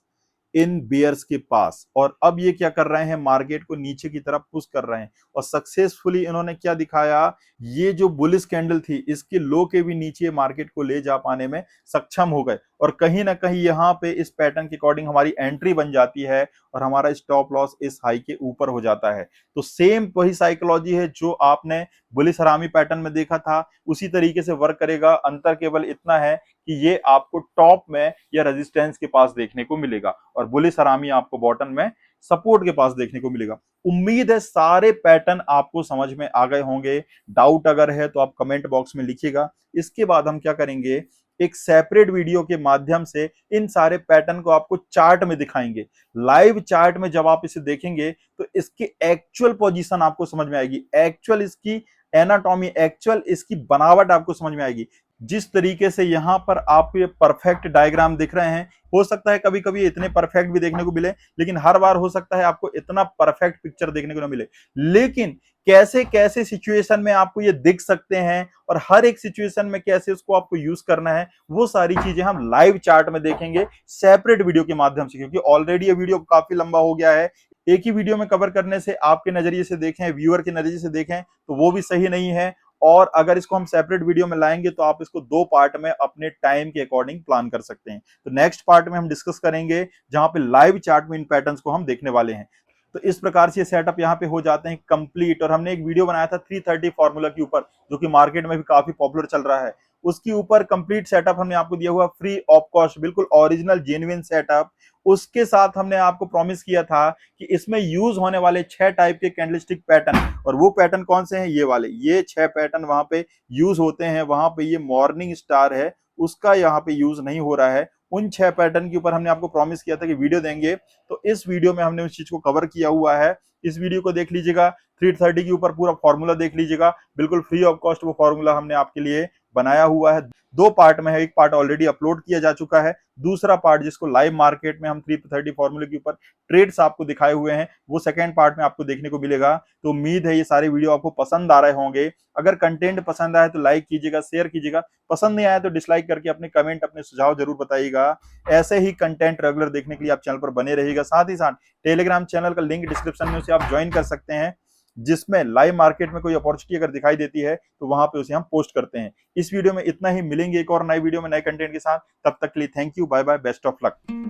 इन बियर्स के पास। और अब ये क्या कर रहे हैं, मार्केट को नीचे की तरफ पुश कर रहे हैं और सक्सेसफुली इन्होंने क्या दिखाया, ये जो बुलिश कैंडल थी इसके लो के भी नीचे मार्केट को ले जा पाने में सक्षम हो गए। और कहीं ना कहीं यहाँ पे इस पैटर्न के अकॉर्डिंग हमारी एंट्री बन जाती है और हमारा स्टॉप लॉस इस हाई के ऊपर हो जाता है। तो सेम वही साइकोलॉजी है जो आपने बुलिश हरामी पैटर्न में देखा था, उसी तरीके से वर्क करेगा। अंतर केवल इतना है कि ये आपको टॉप में या रेजिस्टेंस के पास देखने को मिलेगा और बुलिश हरामी आपको बॉटम में सपोर्ट के पास देखने को मिलेगा। उम्मीद है सारे पैटर्न आपको समझ में आ गए होंगे। डाउट अगर है तो आप कमेंट बॉक्स में लिखिएगा। इसके बाद हम क्या करेंगे, एक सेपरेट वीडियो के माध्यम से इन सारे पैटर्न को आपको चार्ट में दिखाएंगे। लाइव चार्ट में जब आप इसे देखेंगे तो इसकी एक्चुअल पोजीशन आपको समझ में आएगी, एक्चुअल इसकी एनाटॉमी, एक्चुअल इसकी बनावट आपको समझ में आएगी। जिस तरीके से यहाँ पर आपको ये परफेक्ट डायग्राम दिख रहे हैं, हो सकता है कभी कभी इतने परफेक्ट भी देखने को मिले, लेकिन हर बार हो सकता है आपको इतना परफेक्ट पिक्चर देखने को ना मिले। लेकिन कैसे कैसे सिचुएशन में आपको ये दिख सकते हैं और हर एक सिचुएशन में कैसे उसको आपको यूज करना है, वो सारी चीजें हम लाइव चार्ट में देखेंगे सेपरेट वीडियो के माध्यम से, क्योंकि ऑलरेडी ये वीडियो काफी लंबा हो गया है। एक ही वीडियो में कवर करने से आपके नजरिए से देखें, व्यूअर के नजरिए से देखें, तो वो भी सही नहीं है। और अगर इसको हम सेपरेट वीडियो में लाएंगे तो आप इसको 2 पार्ट में अपने टाइम के अकॉर्डिंग प्लान कर सकते हैं। तो नेक्स्ट पार्ट में हम डिस्कस करेंगे जहां पे लाइव चार्ट में इन पैटर्न्स को हम देखने वाले हैं। तो इस प्रकार से ये सेटअप यहाँ पे हो जाते हैं कंप्लीट। और हमने एक वीडियो बनाया था 330 फॉर्मूला के ऊपर, जो कि मार्केट में भी काफी पॉपुलर चल रहा है। उसके ऊपर कंप्लीट सेटअप हमने आपको दिया हुआ फ्री ऑफ कॉस्ट, बिल्कुल ओरिजिनल जेन्युइन सेटअप। उसके साथ हमने आपको प्रॉमिस किया था कि इसमें यूज होने वाले 6 टाइप के कैंडलस्टिक पैटर्न, और वो पैटर्न कौन से हैं, ये वाले, ये 6 पैटर्न वहां पे यूज होते हैं। वहां पे ये मॉर्निंग स्टार है, उसका यहाँ पे यूज नहीं हो रहा है। उन 6 पैटर्न के ऊपर हमने आपको प्रॉमिस किया था कि वीडियो देंगे, तो इस वीडियो में हमने उस चीज को कवर किया हुआ है। इस वीडियो को देख लीजिएगा, 330 के ऊपर पूरा फॉर्मूला देख लीजिएगा, बिल्कुल फ्री ऑफ कॉस्ट वो फॉर्मूला हमने आपके लिए बनाया हुआ है। 2 पार्ट में है, एक पार्ट ऑलरेडी अपलोड किया जा चुका है, दूसरा पार्ट जिसको लाइव मार्केट में हम 330 फॉर्मूले के ऊपर ट्रेड्स आपको दिखाए हुए हैं, वो सेकंड पार्ट में आपको देखने को मिलेगा। तो उम्मीद है ये सारे वीडियो आपको पसंद आ रहे होंगे। अगर कंटेंट पसंद आए तो लाइक कीजिएगा, शेयर कीजिएगा, पसंद नहीं आया तो डिसलाइक करके अपने कमेंट, अपने सुझाव जरूर बताइएगा। ऐसे ही कंटेंट रेगुलर देखने के लिए आप चैनल पर बने रहिएगा। साथ ही साथ टेलीग्राम चैनल का लिंक डिस्क्रिप्शन में, उसे आप ज्वाइन कर सकते हैं, जिसमें लाइव मार्केट में कोई अपॉर्चुनिटी अगर दिखाई देती है तो वहां पे उसे हम पोस्ट करते हैं। इस वीडियो में इतना ही, मिलेंगे एक और नए वीडियो में नए कंटेंट के साथ। तब तक के लिए thank you, bye bye, best of luck.